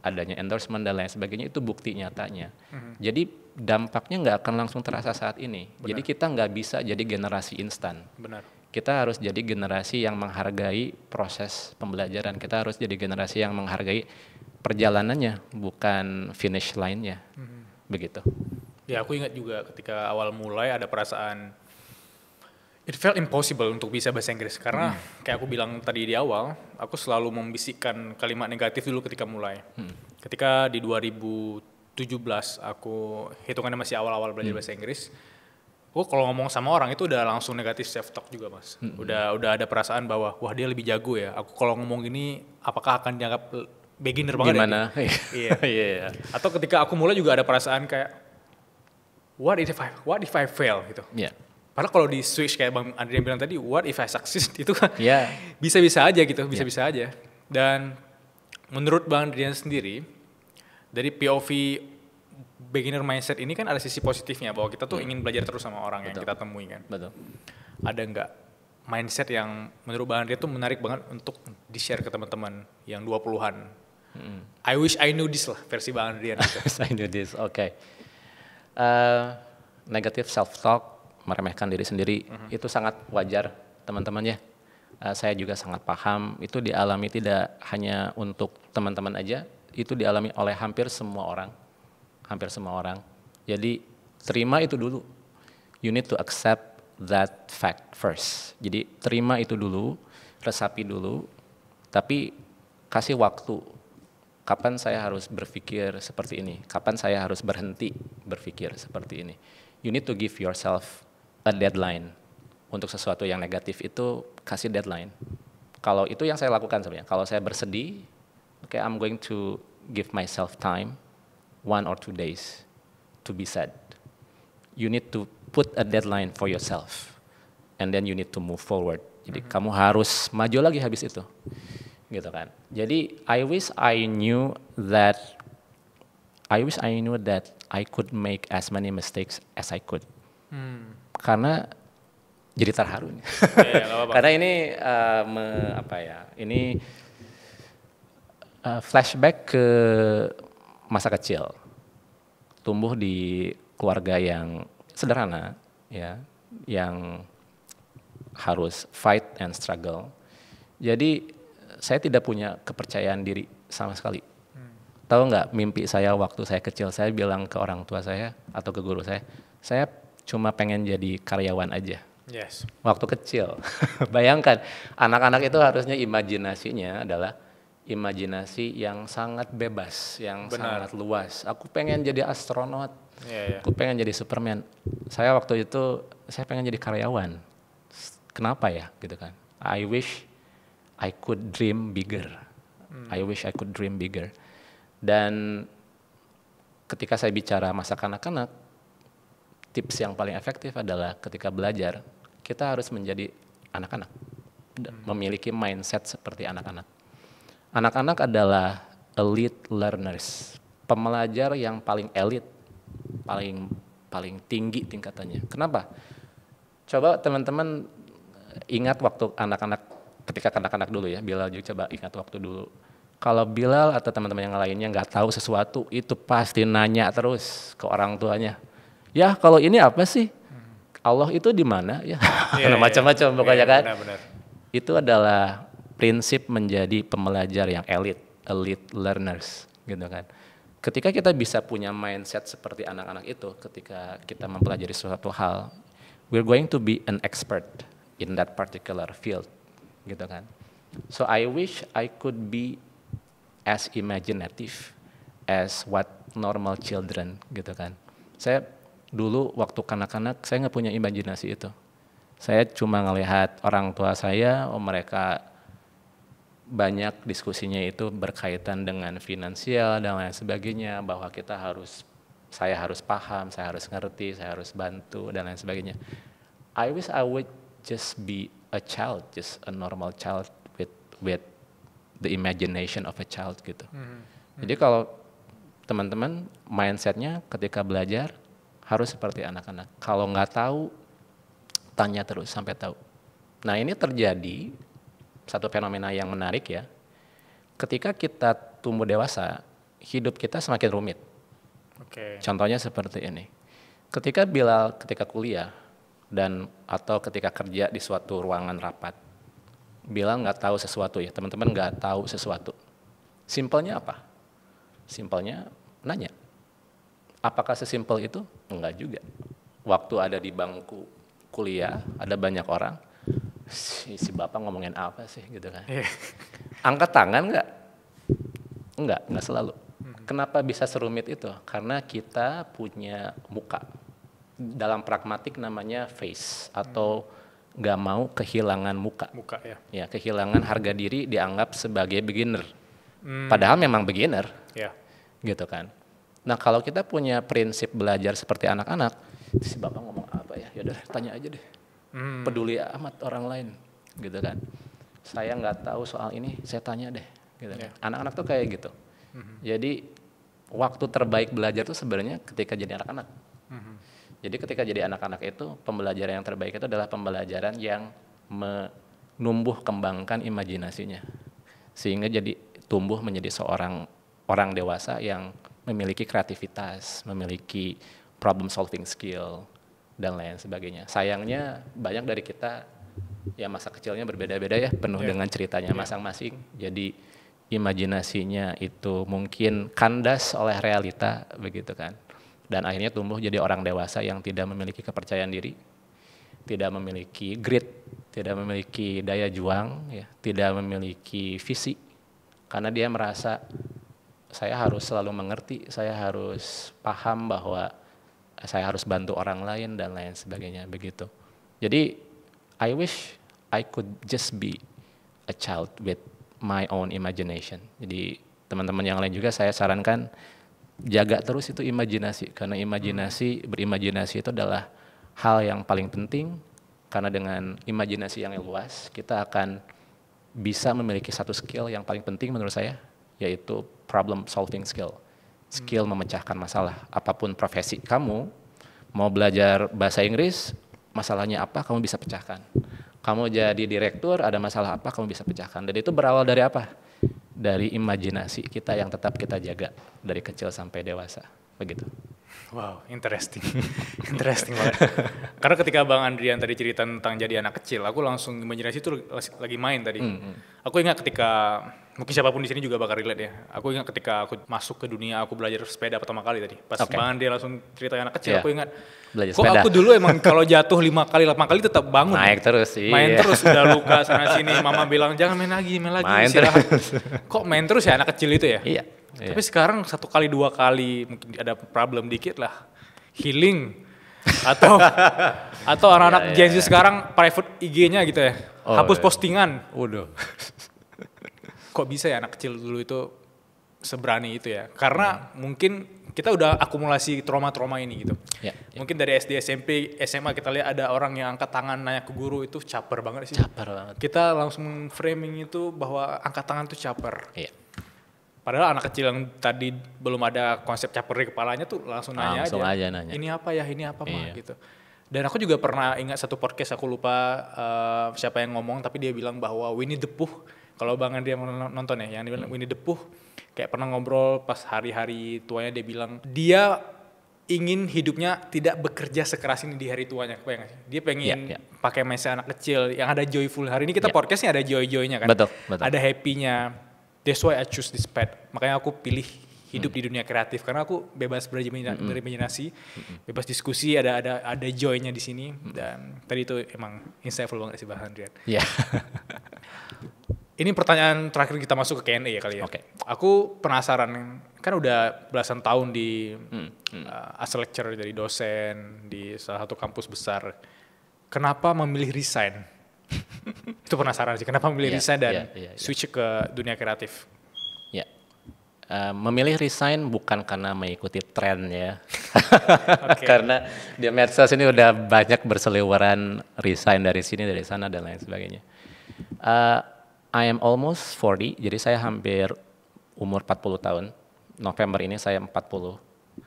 Adanya endorsement dan lain sebagainya, itu bukti nyatanya. Jadi dampaknya nggak akan langsung terasa saat ini. Benar. Jadi kita nggak bisa jadi generasi instan. Benar. Kita harus jadi generasi yang menghargai proses pembelajaran. Kita harus jadi generasi yang menghargai perjalanannya, bukan finish line-nya. Begitu. Ya, aku ingat juga ketika awal mulai ada perasaan it felt impossible untuk bisa bahasa Inggris. Karena kayak aku bilang tadi di awal, aku selalu membisikkan kalimat negatif dulu ketika mulai. Ketika di 2017 aku hitungannya masih awal-awal belajar bahasa Inggris, aku kalau ngomong sama orang itu udah langsung negatif self talk juga, Mas. Udah ada perasaan bahwa wah dia lebih jago ya. Aku kalau ngomong gini apakah akan dianggap beginner banget? Gimana? Ya? Iya. Atau ketika aku mulai juga ada perasaan kayak what if I fail gitu. Yeah. Padahal kalau di switch kayak Bang Andrian bilang tadi, what if I succeed, itu kan Yeah. bisa-bisa aja gitu, bisa-bisa aja. Dan menurut Bang Andrian sendiri, dari POV beginner mindset ini kan ada sisi positifnya, bahwa kita tuh ingin belajar terus sama orang yang kita temui kan. Betul. Ada nggak mindset yang menurut Bang Andrian tuh menarik banget untuk di-share ke teman-teman yang 20-an? I wish I knew this lah, versi Bang Andrian. Gitu. I knew this, okay. Negative self-talk, meremehkan diri sendiri, itu sangat wajar teman-teman ya. Saya juga sangat paham, itu dialami tidak hanya untuk teman-teman aja, itu dialami oleh hampir semua orang. Jadi terima itu dulu. You need to accept that fact first. Jadi terima itu dulu, resapi dulu, tapi kasih waktu. Kapan saya harus berpikir seperti ini? Kapan saya harus berhenti berpikir seperti ini? You need to give yourself a deadline. Untuk sesuatu yang negatif itu kasih deadline. Kalau itu yang saya lakukan sebenarnya. Kalau saya bersedih, okay, I'm going to give myself time, 1 or 2 days to be sad. You need to put a deadline for yourself, and then you need to move forward. Jadi kamu harus maju lagi habis itu, gitu kan. Jadi I wish I knew that I wish I knew that I could make as many mistakes as I could. Karena jadi terharu nih. Nggak apa-apa. Karena ini ini flashback ke masa kecil. Tumbuh di keluarga yang sederhana, ya, yang harus fight and struggle. Jadi saya tidak punya kepercayaan diri sama sekali. Tahu nggak mimpi saya waktu saya kecil, saya bilang ke orang tua saya atau ke guru saya cuma pengen jadi karyawan aja. Yes. Waktu kecil. Bayangkan, anak-anak itu harusnya imajinasinya adalah imajinasi yang sangat bebas, yang sangat luas. Aku pengen jadi astronot, aku pengen jadi Superman. Saya waktu itu, saya pengen jadi karyawan. Kenapa ya, gitu kan? I wish I could dream bigger. I wish I could dream bigger. Dan ketika saya bicara masa kanak-kanak, tips yang paling efektif adalah ketika belajar, kita harus menjadi anak-anak. Memiliki mindset seperti anak-anak. Anak-anak adalah elite learners. Pembelajar yang paling elit, paling tinggi tingkatannya. Kenapa? Coba teman-teman ingat waktu anak-anak, ketika anak-anak dulu ya, Bilal juga coba ingat waktu dulu. Kalau Bilal atau teman-teman yang lainnya nggak tahu sesuatu, itu pasti nanya terus ke orang tuanya. Ya kalau ini apa sih? Allah itu di mana? Ya macam-macam pokoknya kan. Benar. Itu adalah prinsip menjadi pembelajar yang elite learners, gitu kan. Ketika kita bisa punya mindset seperti anak-anak itu, ketika kita mempelajari suatu hal, we're going to be an expert in that particular field, gitu kan. So I wish I could be as imaginative as what normal children, gitu kan. Saya dulu waktu kanak-kanak saya nggak punya imajinasi itu. Saya cuma ngelihat orang tua saya, mereka banyak diskusinya itu berkaitan dengan finansial dan lain sebagainya, bahwa saya harus paham, saya harus ngerti, saya harus bantu dan lain sebagainya. I wish I would just be a child, just a normal child with the imagination of a child gitu. Jadi kalau teman-teman mindsetnya ketika belajar harus seperti anak-anak. Kalau nggak tahu, tanya terus sampai tahu. Nah ini terjadi satu fenomena yang menarik ya. Ketika kita tumbuh dewasa, hidup kita semakin rumit. Contohnya seperti ini. Ketika kuliah atau ketika kerja di suatu ruangan rapat, bilang nggak tahu sesuatu ya, teman-teman nggak tahu sesuatu. Simpelnya apa? Simpelnya nanya. Apakah sesimpel itu? Enggak juga. Waktu ada di bangku kuliah, ada banyak orang, si bapak ngomongin apa sih gitu kan. Angkat tangan nggak? Enggak selalu. Kenapa bisa serumit itu? Karena kita punya muka. Dalam pragmatik namanya face atau nggak mau kehilangan muka ya, kehilangan harga diri, dianggap sebagai beginner, padahal memang beginner, gitu kan. Nah kalau kita punya prinsip belajar seperti anak-anak, si bapak ngomong apa ya, yaudah tanya aja deh, peduli amat orang lain, gitu kan. Saya nggak tahu soal ini, saya tanya deh, gitu kan. Anak-anak tuh kayak gitu. Jadi waktu terbaik belajar tuh sebenarnya ketika jadi anak-anak. Jadi ketika jadi anak-anak itu, pembelajaran yang terbaik itu adalah pembelajaran yang menumbuh kembangkan imajinasinya. Sehingga jadi tumbuh menjadi seorang orang dewasa yang memiliki kreativitas, memiliki problem solving skill, dan lain sebagainya. Sayangnya banyak dari kita, ya masa kecilnya berbeda-beda ya, penuh dengan ceritanya masing-masing. Jadi imajinasinya itu mungkin kandas oleh realita, begitu kan. Dan akhirnya tumbuh jadi orang dewasa yang tidak memiliki kepercayaan diri, tidak memiliki grit, tidak memiliki daya juang, ya, tidak memiliki visi, karena dia merasa saya harus selalu mengerti, saya harus paham bahwa saya harus bantu orang lain dan lain sebagainya begitu. Jadi I wish I could just be a child with my own imagination. Jadi teman-teman yang lain juga saya sarankan jaga terus itu imajinasi, karena berimajinasi itu adalah hal yang paling penting, karena dengan imajinasi yang luas kita akan bisa memiliki satu skill yang paling penting menurut saya, yaitu problem solving skill. skill memecahkan masalah. Apapun profesi kamu, mau belajar bahasa Inggris, masalahnya apa kamu bisa pecahkan. Kamu jadi direktur, ada masalah apa kamu bisa pecahkan. Dan itu berawal dari apa? Dari imajinasi kita yang tetap kita jaga dari kecil sampai dewasa, begitu. Wow, interesting. Interesting banget. Karena ketika Bang Andrian tadi cerita tentang jadi anak kecil, aku langsung imajinasi itu lagi main tadi. Aku ingat ketika, mungkin siapapun di sini juga bakal relate ya. Aku ingat ketika aku masuk ke dunia, aku belajar sepeda pertama kali tadi. Pas Bang Andrian langsung cerita anak kecil, aku ingat. Belajar kok sepeda. aku dulu emang kalau jatuh 5 kali, 8 kali tetap bangun. Naik terus, iya. Main terus, udah luka sana sini. Mama bilang, jangan main lagi, istirahat. Kok main terus ya anak kecil itu ya? Iya. Tapi sekarang 1 kali 2 kali mungkin ada problem dikit lah, healing atau anak-anak Gen Z sekarang private IG-nya gitu ya, hapus postingan. Waduh. Kok bisa ya anak kecil dulu itu seberani itu ya? Karena mungkin kita udah akumulasi trauma-trauma ini gitu. Mungkin dari SD, SMP, SMA kita lihat ada orang yang angkat tangan nanya ke guru itu caper banget sih. Caper banget. Kita langsung framing itu bahwa angkat tangan itu caper. Iya. Padahal anak kecil yang tadi belum ada konsep caper di kepalanya tuh langsung nanya aja. Nanya. Ini apa ya, mah gitu. Dan aku juga pernah ingat satu podcast, aku lupa siapa yang ngomong, tapi dia bilang bahwa Winnie the Pooh, kalau Bang Andri nonton ya, yang dia bilang Winnie the Pooh kayak pernah ngobrol pas hari-hari tuanya, dia bilang dia ingin hidupnya tidak bekerja sekeras ini di hari tuanya. Dia pengen pakai mindset anak kecil yang ada joyful. Hari ini kita podcastnya ada joy-joynya kan. Betul. Ada happy-nya. That's why I choose this path. Makanya aku pilih hidup di dunia kreatif karena aku bebas berimajinasi, bebas diskusi, ada joy-nya di sini. Dan tadi itu emang insightful banget sih Bang Andrian. Iya. Ini pertanyaan terakhir kita masuk ke Q&A ya kali ya. Oke. Aku penasaran, kan udah belasan tahun di as a lecturer, jadi dosen di salah satu kampus besar. Kenapa memilih resign? Itu penasaran sih, kenapa memilih resign dan switch ke dunia kreatif? Ya, memilih resign bukan karena mengikuti tren ya. Karena di medsos ini udah banyak berseliweran resign dari sini, dari sana, dan lain sebagainya. I am almost 40, jadi saya hampir umur 40 tahun. November ini saya 40.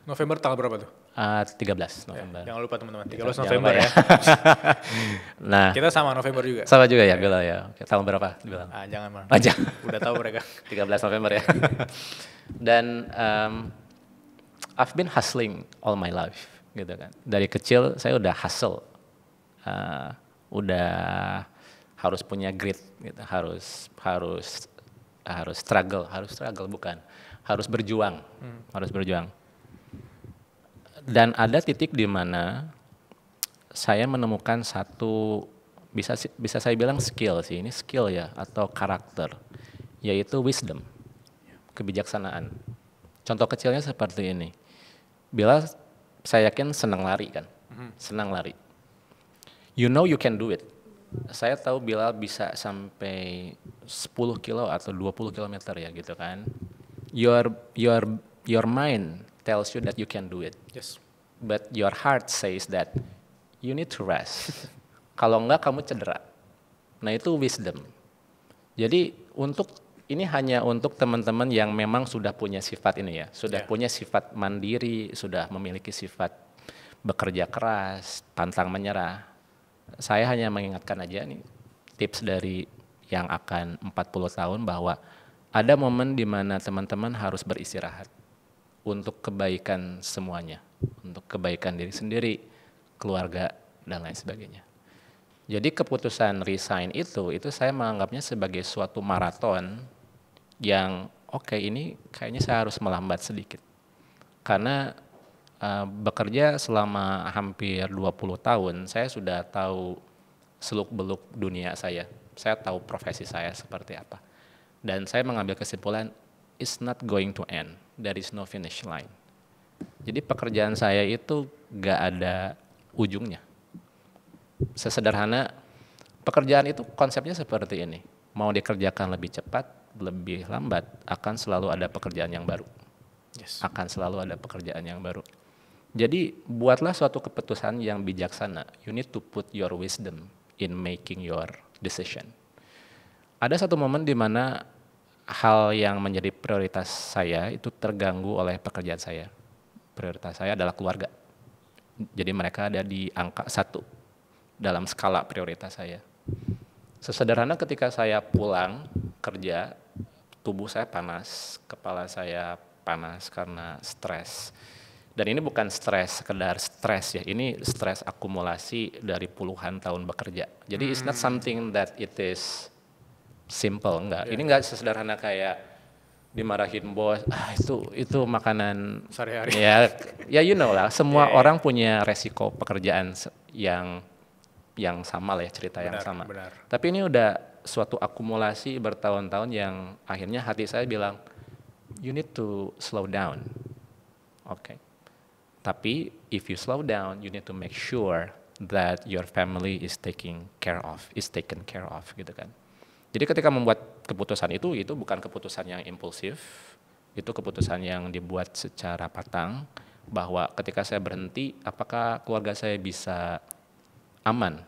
November tanggal berapa tuh? 13 November. Jangan lupa teman-teman, 13 November ya. Nah, kita sama November juga. Sama juga ya, gila ya. Tahun berapa? Bilang. Jangan man. Aja. Udah tahu mereka. 13 November ya. Dan I've been hustling all my life, gitu kan. Dari kecil saya udah hustle, udah harus punya grit, gitu. Harus struggle bukan, harus berjuang, harus berjuang. Dan ada titik di mana saya menemukan satu, bisa saya bilang skill sih, ini skill ya, atau karakter, yaitu wisdom, kebijaksanaan. Contoh kecilnya seperti ini. Bila saya yakin senang lari kan, senang lari. You know you can do it. Saya tahu Bilal bisa sampai 10 kilo atau 20 kilometer ya gitu kan. Your mind tells you that you can do it. Yes. But your heart says that you need to rest. Kalau enggak kamu cedera. Nah itu wisdom. Jadi ini hanya untuk teman-teman yang memang sudah punya sifat ini ya. Sudah punya sifat mandiri, sudah memiliki sifat bekerja keras, pantang menyerah. Saya hanya mengingatkan aja nih tips dari yang akan 40 tahun bahwa ada momen di mana teman-teman harus beristirahat untuk kebaikan semuanya, untuk kebaikan diri sendiri, keluarga, dan lain sebagainya. Jadi keputusan resign itu saya menganggapnya sebagai suatu maraton yang ini kayaknya saya harus melambat sedikit. Karena bekerja selama hampir 20 tahun, saya sudah tahu seluk-beluk dunia saya tahu profesi saya seperti apa. Dan saya mengambil kesimpulan, it's not going to end. There is no finish line. Jadi pekerjaan saya itu gak ada ujungnya. Sesederhana, pekerjaan itu konsepnya seperti ini. Mau dikerjakan lebih cepat, lebih lambat, akan selalu ada pekerjaan yang baru. Yes. Akan selalu ada pekerjaan yang baru. Jadi buatlah suatu keputusan yang bijaksana. You need to put your wisdom in making your decision. Ada satu momen di mana hal yang menjadi prioritas saya itu terganggu oleh pekerjaan saya. Prioritas saya adalah keluarga. Jadi mereka ada di angka 1 dalam skala prioritas saya. Sesederhana ketika saya pulang kerja, tubuh saya panas, kepala saya panas karena stres. Dan ini bukan stres, sekedar stres ya, ini stres akumulasi dari puluhan tahun bekerja. Jadi it's not something that it is simple, enggak. Ini enggak sesederhana kayak dimarahin bos, itu makanan Sehari-hari. Ya you know lah, semua orang punya resiko pekerjaan yang sama lah ya, cerita yang sama. Benar. Tapi ini udah suatu akumulasi bertahun-tahun yang akhirnya hati saya bilang, you need to slow down. Oke. Tapi if you slow down, you need to make sure that your family is taken care of gitu kan. Jadi ketika membuat keputusan itu bukan keputusan yang impulsif, itu keputusan yang dibuat secara matang, bahwa ketika saya berhenti, apakah keluarga saya bisa aman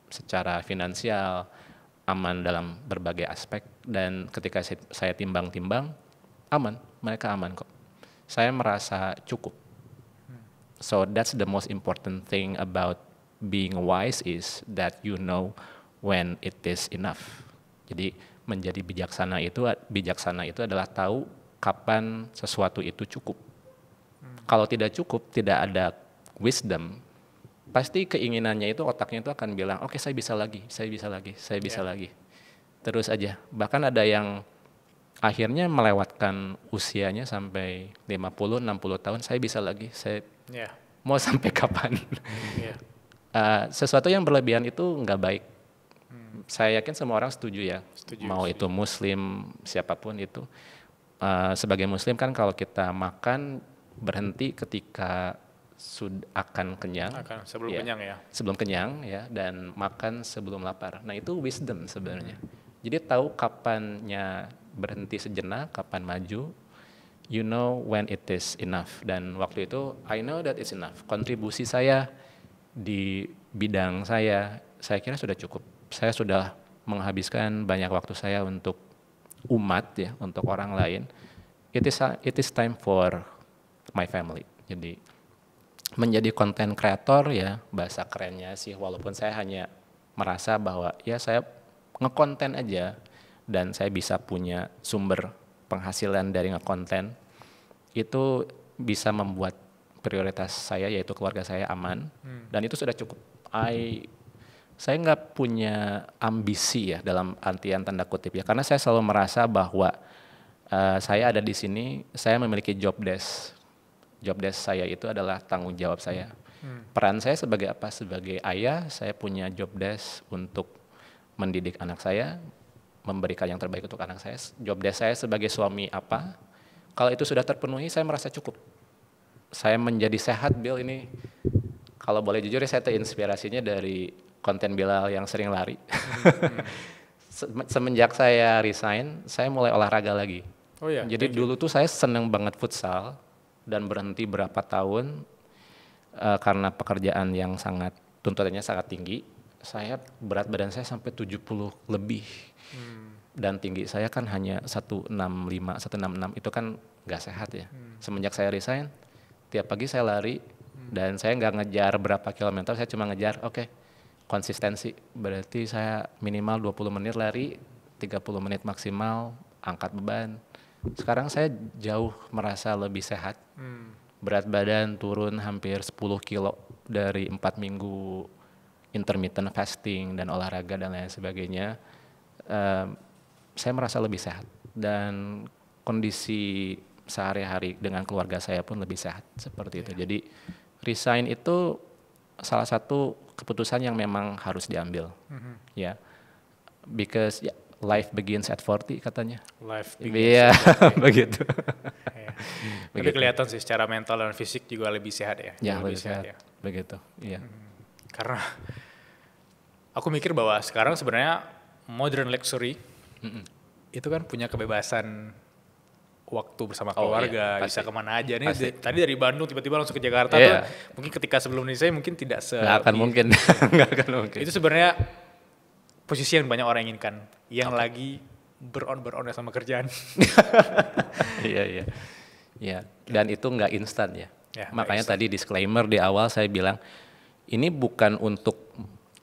secara finansial, aman dalam berbagai aspek, dan ketika saya timbang-timbang, mereka aman kok. Saya merasa cukup. So that's the most important thing about being wise is that you know when it is enough. Jadi menjadi bijaksana itu adalah tahu kapan sesuatu itu cukup. Kalau tidak cukup, tidak ada wisdom, pasti keinginannya itu, otaknya itu akan bilang, oke, saya bisa lagi. Terus aja. Bahkan ada yang akhirnya melewatkan usianya sampai 50-60 tahun, saya bisa lagi, saya mau sampai kapan? Sesuatu yang berlebihan itu nggak baik. Saya yakin semua orang setuju ya, mau itu muslim, siapapun itu. Sebagai muslim kan kalau kita makan, berhenti ketika akan kenyang. Sebelum kenyang ya, dan makan sebelum lapar. Nah itu wisdom sebenarnya. Jadi tahu kapannya berhenti sejenak, kapan maju, you know when it is enough. Dan waktu itu I know that it's enough. Kontribusi saya di bidang saya kira sudah cukup. Saya sudah menghabiskan banyak waktu saya untuk umat ya, untuk orang lain. It is time for my family. Jadi menjadi content creator ya, bahasa kerennya sih, walaupun saya hanya merasa bahwa ya saya ngekonten aja dan saya bisa punya sumber penghasilan dari ngekonten, itu bisa membuat prioritas saya yaitu keluarga saya aman, dan itu sudah cukup. Saya nggak punya ambisi ya dalam artian tanda kutip ya, karena saya selalu merasa bahwa saya ada di sini, saya memiliki job desk. Job desk saya itu adalah tanggung jawab saya. Peran saya sebagai apa? Sebagai ayah, saya punya job desk untuk mendidik anak saya, memberikan yang terbaik untuk anak saya. Job desk saya sebagai suami apa? Kalau itu sudah terpenuhi, saya merasa cukup. Saya menjadi sehat, Bill, ini. Kalau boleh jujur, saya terinspirasinya dari konten Bilal yang sering lari. Semenjak saya resign, saya mulai olahraga lagi. Jadi dulu tuh saya seneng banget futsal, dan berhenti berapa tahun karena pekerjaan yang tuntutannya sangat tinggi. Berat badan saya sampai 70 lebih. Dan tinggi saya kan hanya 165, 166, itu kan gak sehat ya. Semenjak saya resign, tiap pagi saya lari, dan saya gak ngejar berapa kilometer, saya cuma ngejar, konsistensi. Berarti saya minimal 20 menit lari, 30 menit maksimal, angkat beban. Sekarang saya jauh merasa lebih sehat. Berat badan turun hampir 10 kilo dari 4 minggu intermittent fasting dan olahraga dan lain sebagainya. Saya merasa lebih sehat, dan kondisi sehari-hari dengan keluarga saya pun lebih sehat seperti itu. Jadi resign itu salah satu keputusan yang memang harus diambil. Ya, because life begins at 40 katanya. Life begins at 40. Begitu. Tapi kelihatan sih secara mental dan fisik juga lebih sehat ya. Ya, lebih sehat. Ya. Begitu, iya. Karena aku mikir bahwa sekarang sebenarnya modern luxury itu kan punya kebebasan waktu bersama keluarga, bisa kemana aja nih. Tadi dari Bandung tiba-tiba langsung ke Jakarta tuh, mungkin ketika sebelum ini saya mungkin tidak nggak akan mungkin. Itu sebenarnya posisi yang banyak orang inginkan, yang lagi beron ya sama kerjaan. Iya, iya. Ya, dan itu nggak instan ya. Ya, Makanya tadi disclaimer di awal saya bilang, ini bukan untuk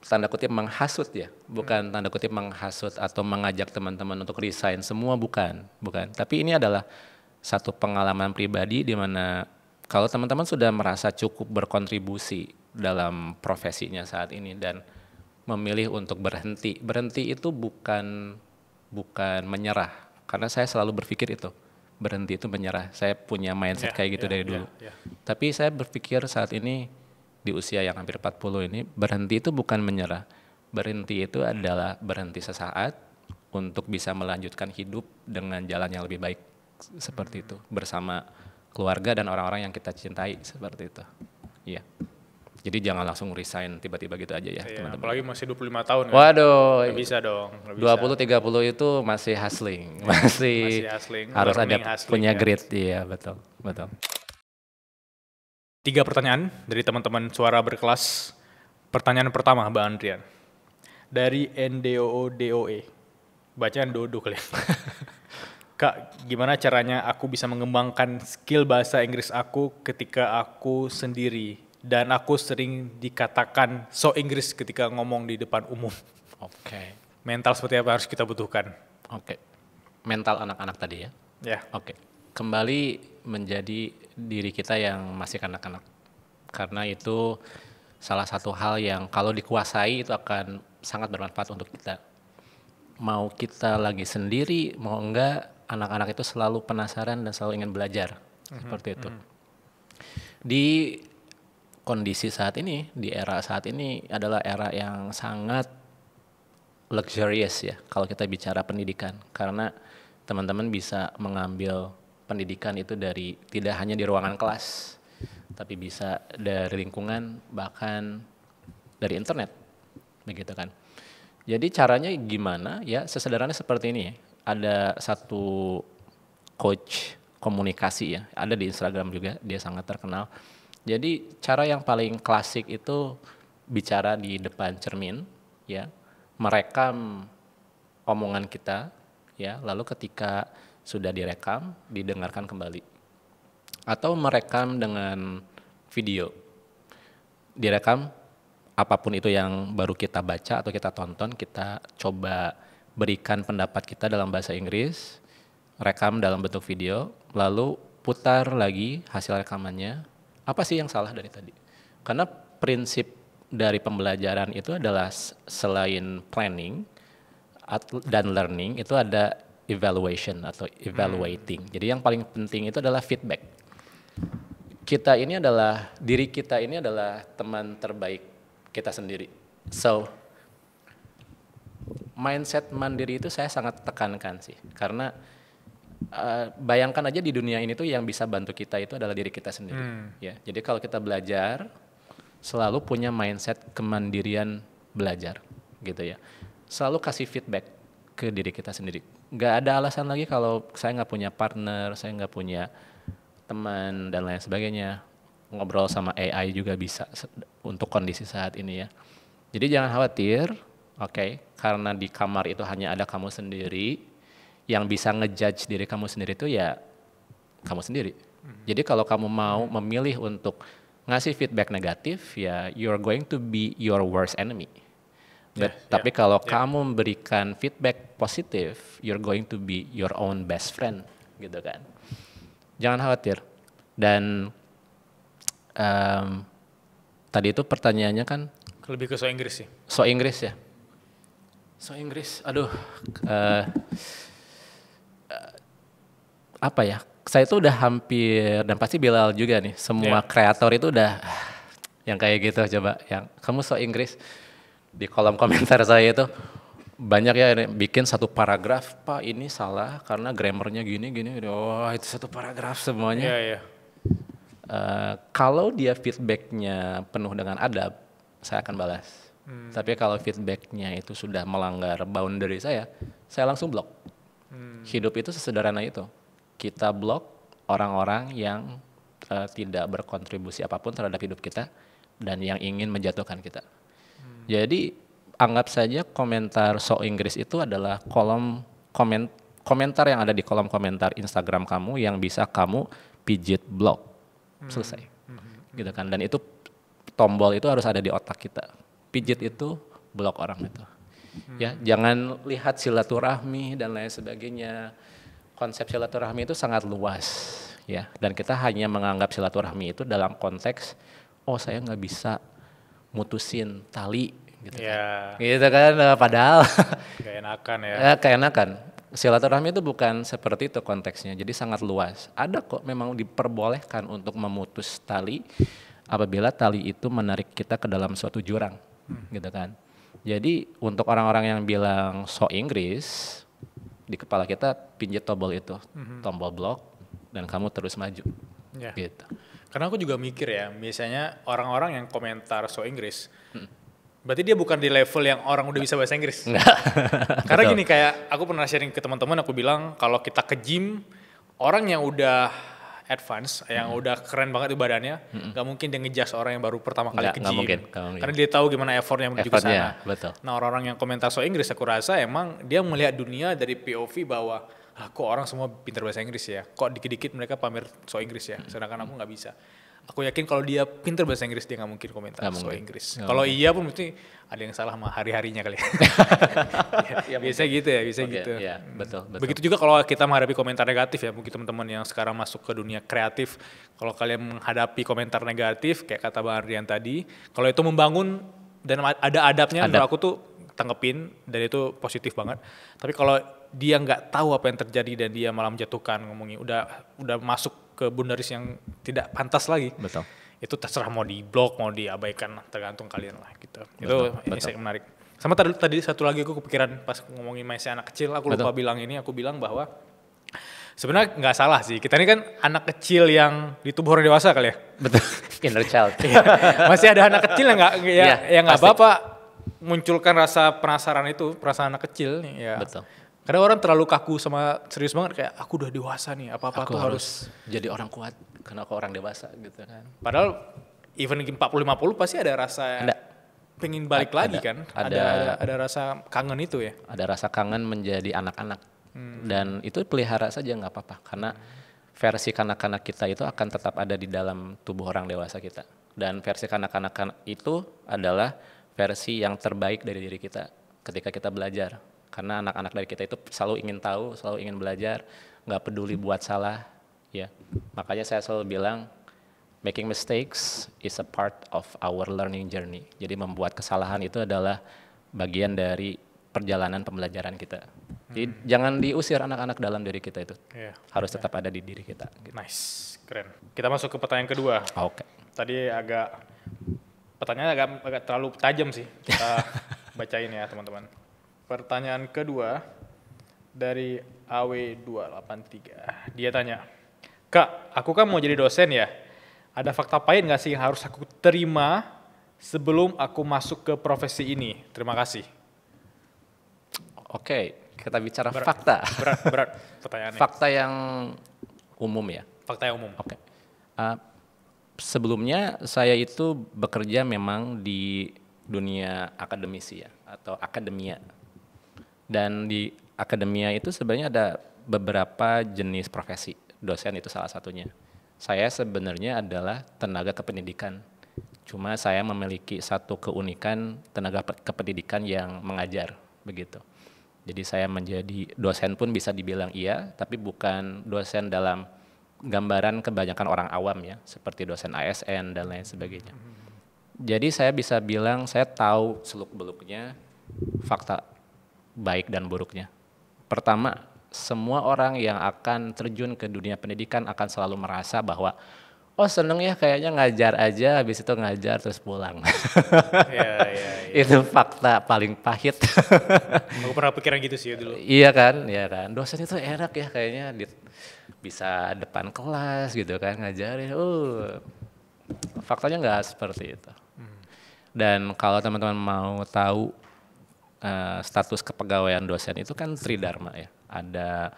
tanda kutip menghasut ya, bukan tanda kutip menghasut atau mengajak teman-teman untuk resign semua, bukan. Tapi ini adalah satu pengalaman pribadi di mana kalau teman-teman sudah merasa cukup berkontribusi dalam profesinya saat ini dan memilih untuk berhenti itu bukan menyerah, karena saya selalu berpikir itu. Berhenti itu menyerah. Saya punya mindset kayak gitu dari dulu. Tapi saya berpikir saat ini di usia yang hampir 40 ini, berhenti itu bukan menyerah. Berhenti itu adalah berhenti sesaat untuk bisa melanjutkan hidup dengan jalan yang lebih baik. Seperti itu. Bersama keluarga dan orang-orang yang kita cintai. Seperti itu. Iya. Jadi jangan langsung resign tiba-tiba gitu aja ya, teman-teman. Apalagi masih 25 tahun kan? Waduh. Nggak bisa dong. 20-30 itu masih hustling. Masih hustling, harus ada punya ya. grit. Iya, betul. 3 pertanyaan dari teman-teman Suara Berkelas. Pertanyaan pertama, Mbak Andrian. Dari NDOODOE. Bacaan Dodo kali ya. Kak, gimana caranya aku bisa mengembangkan skill bahasa Inggris aku ketika aku sendiri? Dan aku sering dikatakan so Inggris ketika ngomong di depan umum. Oke. Mental seperti apa harus kita butuhkan? Oke. Mental anak-anak tadi ya? Ya. Oke. Kembali menjadi diri kita yang masih kanak-kanak. Karena itu salah satu hal yang kalau dikuasai itu akan sangat bermanfaat untuk kita. Mau kita lagi sendiri, mau enggak, anak-anak itu selalu penasaran dan selalu ingin belajar. Seperti itu. Di kondisi saat ini, di era saat ini adalah era yang sangat luxurious ya kalau kita bicara pendidikan, karena teman-teman bisa mengambil pendidikan itu dari tidak hanya di ruangan kelas, tapi bisa dari lingkungan, bahkan dari internet, begitu kan. Jadi caranya gimana ya, sesederhana seperti ini ya. Ada satu coach komunikasi ya, ada di Instagram juga, dia sangat terkenal. Jadi cara yang paling klasik itu bicara di depan cermin ya, merekam omongan kita ya, lalu ketika sudah direkam didengarkan kembali. Atau merekam dengan video. Direkam apapun itu yang baru kita baca atau kita tonton, kita coba berikan pendapat kita dalam bahasa Inggris, rekam dalam bentuk video, lalu putar lagi hasil rekamannya. Apa sih yang salah dari tadi? Karena prinsip dari pembelajaran itu adalah selain planning dan learning, itu ada evaluation atau evaluating. Jadi yang paling penting itu adalah feedback. Diri kita ini adalah teman terbaik kita sendiri. So, mindset mandiri itu saya sangat tekankan sih. Karena bayangkan aja di dunia ini tuh yang bisa bantu kita itu adalah diri kita sendiri. Ya, jadi kalau kita belajar selalu punya mindset kemandirian belajar, gitu ya. Selalu kasih feedback ke diri kita sendiri. Gak ada alasan lagi kalau saya nggak punya partner, saya nggak punya teman dan lain sebagainya. Ngobrol sama AI juga bisa untuk kondisi saat ini ya. Jadi jangan khawatir, oke, karena di kamar itu hanya ada kamu sendiri. Yang bisa ngejudge diri kamu sendiri itu ya kamu sendiri. Jadi kalau kamu mau memilih untuk ngasih feedback negatif, ya you're going to be your worst enemy. Tapi kalau kamu memberikan feedback positif, you're going to be your own best friend, gitu kan. Jangan khawatir. Dan tadi itu pertanyaannya kan lebih ke so Inggris sih. So Inggris ya. So Inggris, aduh. Apa ya, saya itu udah hampir, dan pasti Bilal juga nih, semua kreator itu udah yang kayak gitu. Coba yang kamu so Inggris, di kolom komentar saya itu banyak ya bikin satu paragraf, Pak ini salah karena grammarnya gini. Wah, itu satu paragraf semuanya. Kalau dia feedbacknya penuh dengan adab, saya akan balas. Tapi kalau feedbacknya itu sudah melanggar boundary saya langsung blok. Hidup itu sesederhana itu. Kita blok orang-orang yang tidak berkontribusi apapun terhadap hidup kita dan yang ingin menjatuhkan kita. Jadi anggap saja komentar so Inggris itu adalah kolom komentar yang ada di kolom komentar Instagram kamu yang bisa kamu pijit blok. Selesai. Gitu kan. Dan itu tombol itu harus ada di otak kita. Pijit itu blok orang itu. Ya, jangan lihat silaturahmi dan lain sebagainya. Konsep silaturahmi itu sangat luas, ya. Dan kita hanya menganggap silaturahmi itu dalam konteks, oh saya nggak bisa mutusin tali, gitu kan. Gitu kan, padahal Gak enakan ya. ya keenakan. Silaturahmi itu bukan seperti itu konteksnya, jadi sangat luas. Ada kok memang diperbolehkan untuk memutus tali apabila tali itu menarik kita ke dalam suatu jurang, gitu kan. Jadi untuk orang-orang yang bilang so Inggris, di kepala kita pinjat tombol itu, tombol blok, dan kamu terus maju, gitu. Karena aku juga mikir ya, biasanya orang-orang yang komentar so Inggris, berarti dia bukan di level yang orang udah bisa bahasa Inggris. Karena gini, kayak aku pernah sharing ke teman-teman, aku bilang kalau kita ke gym, orang yang udah advance, yang udah keren banget tuh badannya, gak mungkin dia ngejudge orang yang baru pertama kali ke gym. Mungkin. Karena dia tahu gimana effortnya menuju ke sana. Betul. Nah, orang-orang yang komentar so Inggris, aku rasa emang dia melihat dunia dari POV bahwa, kok orang semua pintar bahasa Inggris ya, kok dikit-dikit mereka pamer so Inggris ya, sedangkan aku gak bisa. Aku yakin kalau dia pintar bahasa Inggris, dia gak mungkin komentar so Inggris. Kalau iya pun mesti ada yang salah sama hari-harinya kali. Ya, biasa gitu ya, bisa gitu. Ya, betul. Begitu juga kalau kita menghadapi komentar negatif ya, mungkin teman-teman yang sekarang masuk ke dunia kreatif, kalau kalian menghadapi komentar negatif, kayak kata Bang Ardian tadi, kalau itu membangun dan ada adabnya, menurut aku tuh tanggepin, dan itu positif banget. Tapi kalau dia nggak tahu apa yang terjadi dan dia malah menjatuhkan, ngomongnya udah masuk ke bundaris yang tidak pantas lagi. Betul. Itu terserah mau di blok, mau diabaikan, tergantung kalian lah gitu. Betul, Itu insight menarik. Sama tadi satu lagi aku kepikiran pas ngomongin masih anak kecil, aku lupa bilang ini, aku bilang bahwa sebenarnya nggak salah sih. Kita ini kan anak kecil yang di tubuh orang dewasa kali ya. Betul. Inner child. Masih ada anak kecil yang nggak apa-apa munculkan rasa penasaran itu, perasaan anak kecil ya. Betul. Kadang orang terlalu kaku sama serius banget, kayak aku udah dewasa nih, apa-apa aku tuh harus jadi orang kuat karena aku orang dewasa gitu kan. Padahal even 40-50 pasti ada rasa pengen balik lagi kan. Ada rasa kangen itu ya. Ada rasa kangen menjadi anak-anak. Dan itu pelihara saja nggak apa-apa, karena versi kanak-kanak kita itu akan tetap ada di dalam tubuh orang dewasa kita. Dan versi kanak-kanak itu adalah versi yang terbaik dari diri kita ketika kita belajar. Karena anak-anak dari kita itu selalu ingin tahu, selalu ingin belajar, nggak peduli buat salah, ya. Makanya saya selalu bilang, making mistakes is a part of our learning journey. Jadi membuat kesalahan itu adalah bagian dari perjalanan pembelajaran kita. Jadi jangan diusir anak-anak dalam diri kita itu, harus tetap ada di diri kita. Gitu. Nice, keren. Kita masuk ke pertanyaan kedua. Oke. Tadi pertanyaannya agak terlalu tajam sih. Kita bacain ya teman-teman. Pertanyaan kedua dari AW283. Dia tanya, Kak, aku kan mau jadi dosen ya. Ada fakta pahit nggak sih yang harus aku terima sebelum aku masuk ke profesi ini? Terima kasih. Oke, kita bicara fakta. Berat pertanyaannya. Fakta yang umum ya. Fakta yang umum. Oke. Sebelumnya saya itu bekerja memang di dunia akademisi ya, atau akademia. Dan di akademia itu sebenarnya ada beberapa jenis profesi. Dosen itu salah satunya. Saya sebenarnya adalah tenaga kependidikan. Cuma saya memiliki satu keunikan tenaga kependidikan yang mengajar, begitu. Jadi saya menjadi dosen pun bisa dibilang iya, tapi bukan dosen dalam gambaran kebanyakan orang awam ya, seperti dosen ASN dan lain sebagainya. Jadi saya bisa bilang saya tahu seluk-beluknya fakta baik dan buruknya. Pertama, semua orang yang akan terjun ke dunia pendidikan akan selalu merasa bahwa oh seneng ya kayaknya ngajar aja, habis itu ngajar terus pulang. Ya. Itu fakta paling pahit. Aku pernah pikiran gitu sih dulu. Iya kan. Dosen itu enak ya kayaknya bisa depan kelas gitu kan ngajarin. Faktanya nggak seperti itu. Dan kalau teman-teman mau tahu status kepegawaian dosen itu kan tridharma ya. Ada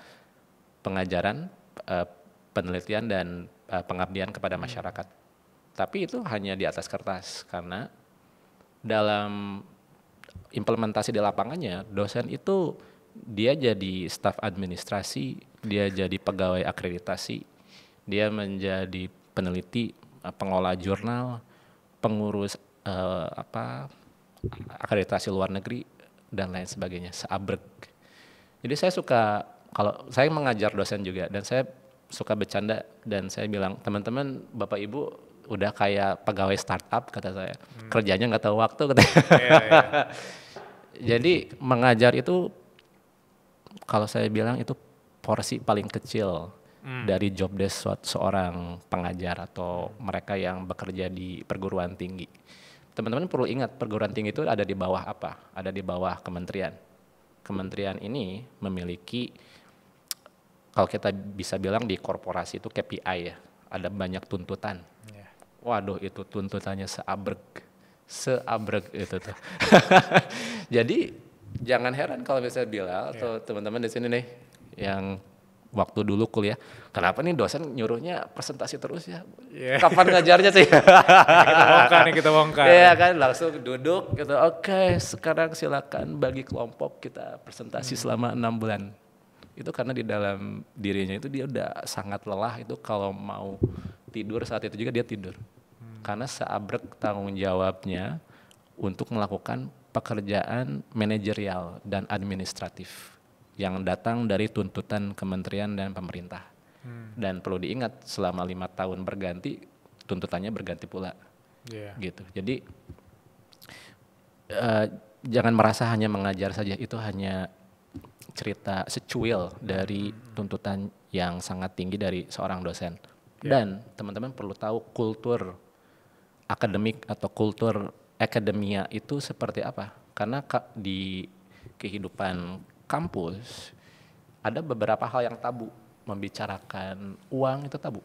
pengajaran, penelitian dan pengabdian kepada masyarakat. Tapi itu hanya di atas kertas karena dalam implementasi di lapangannya dosen itu dia jadi staf administrasi, dia jadi pegawai akreditasi, dia menjadi peneliti, pengolah jurnal, pengurus akreditasi luar negeri dan lain sebagainya, seabrek. Jadi saya suka, kalau saya mengajar dosen juga dan saya suka bercanda dan saya bilang, teman-teman, Bapak Ibu udah kayak pegawai startup kata saya, kerjanya nggak tahu waktu katanya. Jadi mengajar itu, kalau saya bilang itu porsi paling kecil dari job desk seorang pengajar atau mereka yang bekerja di perguruan tinggi. Teman-teman perlu ingat, perguruan tinggi itu ada di bawah apa? Ada di bawah kementerian. Kementerian ini memiliki, kalau kita bisa bilang di korporasi itu KPI ya, ada banyak tuntutan. Waduh, itu tuntutannya seabrek itu tuh. Jadi jangan heran kalau misalnya Bilal atau teman-teman di sini nih yang waktu dulu kuliah, kenapa nih dosen nyuruhnya presentasi terus ya? Kapan ngajarnya sih? Kita bongkar. Iya kan, langsung duduk gitu. Oke, sekarang silakan bagi kelompok kita presentasi selama 6 bulan. Itu karena di dalam dirinya itu dia udah sangat lelah, itu kalau mau tidur saat itu juga dia tidur. Karena seabrek tanggung jawabnya untuk melakukan pekerjaan manajerial dan administratif yang datang dari tuntutan kementerian dan pemerintah. Dan perlu diingat, selama 5 tahun berganti, tuntutannya berganti pula. Gitu. Jadi jangan merasa hanya mengajar saja, itu hanya cerita secuil dari tuntutan yang sangat tinggi dari seorang dosen. Dan teman-teman perlu tahu kultur akademik atau kultur akademia itu seperti apa. Karena di kehidupan kampus ada beberapa hal yang tabu. Membicarakan uang itu tabu.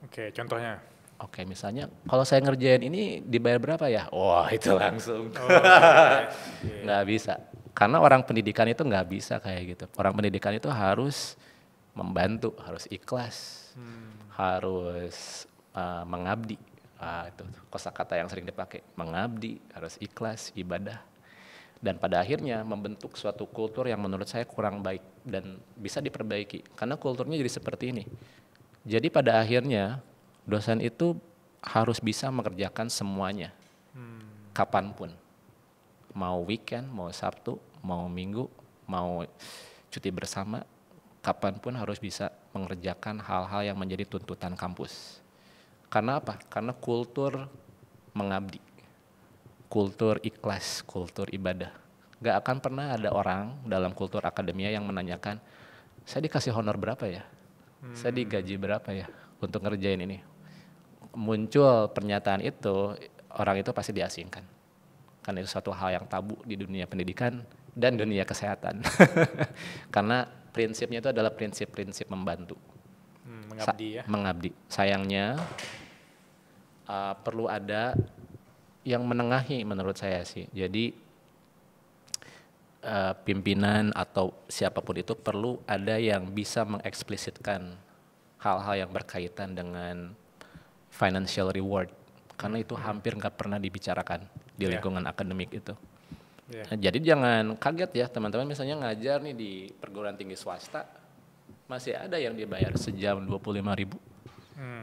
Oke, contohnya? Oke, misalnya kalau saya ngerjain ini dibayar berapa ya? Wah, itu langsung. Nggak bisa. Karena orang pendidikan itu nggak bisa kayak gitu. Orang pendidikan itu harus membantu, harus ikhlas, harus mengabdi. Itu kosakata yang sering dipakai. Mengabdi, harus ikhlas, ibadah. Dan pada akhirnya membentuk suatu kultur yang menurut saya kurang baik dan bisa diperbaiki. Karena kulturnya jadi seperti ini. Jadi pada akhirnya dosen itu harus bisa mengerjakan semuanya. Kapanpun. Mau weekend, mau Sabtu, mau Minggu, mau cuti bersama, kapanpun harus bisa mengerjakan hal-hal yang menjadi tuntutan kampus. Karena apa? Karena kultur mengabdi. Kultur ikhlas, kultur ibadah. Gak akan pernah ada orang dalam kultur akademia yang menanyakan, saya dikasih honor berapa ya? Saya digaji berapa ya untuk ngerjain ini? Muncul pernyataan itu, orang itu pasti diasingkan. Karena itu suatu hal yang tabu di dunia pendidikan dan dunia kesehatan. Karena prinsipnya itu adalah prinsip-prinsip membantu. Mengabdi ya? Mengabdi. Sayangnya perlu ada yang menengahi menurut saya sih. Jadi pimpinan atau siapapun itu perlu ada yang bisa mengeksplisitkan hal-hal yang berkaitan dengan financial reward. Karena itu hampir nggak pernah dibicarakan di lingkungan akademik itu. Nah, jadi jangan kaget ya teman-teman, misalnya ngajar nih di perguruan tinggi swasta, masih ada yang dibayar sejam 25.000,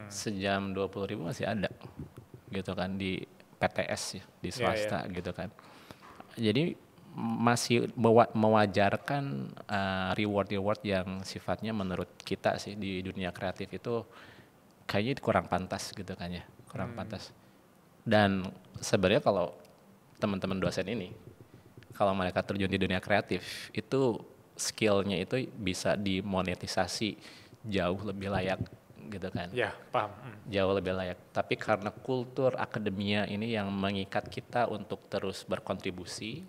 sejam 20.000 masih ada, gitu kan, di PTS ya, di swasta gitu kan. Jadi masih mewajarkan reward yang sifatnya menurut kita sih di dunia kreatif itu kayaknya kurang pantas gitu kan ya, kurang pantas. Dan sebenarnya kalau teman-teman dosen ini, kalau mereka terjun di dunia kreatif, itu skillnya itu bisa dimonetisasi jauh lebih layak gitu kan. Ya, paham. Jauh lebih layak. Tapi karena kultur akademia ini yang mengikat kita untuk terus berkontribusi,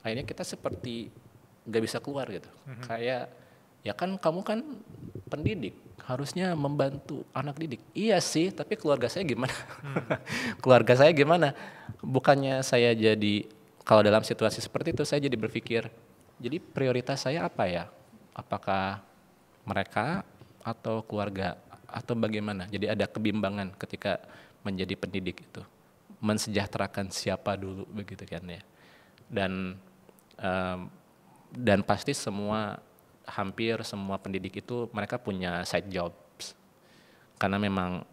akhirnya kita seperti gak bisa keluar gitu. Kayak, ya kan kamu kan pendidik, harusnya membantu anak didik. Iya sih, tapi keluarga saya gimana? Keluarga saya gimana? Bukannya saya jadi, kalau dalam situasi seperti itu saya jadi berpikir, jadi prioritas saya apa ya? Apakah mereka atau keluarga atau bagaimana? Jadi ada kebimbangan ketika menjadi pendidik itu. Mensejahterakan siapa dulu begitu kan ya. Dan Dan pasti hampir semua pendidik itu mereka punya side jobs. Karena memang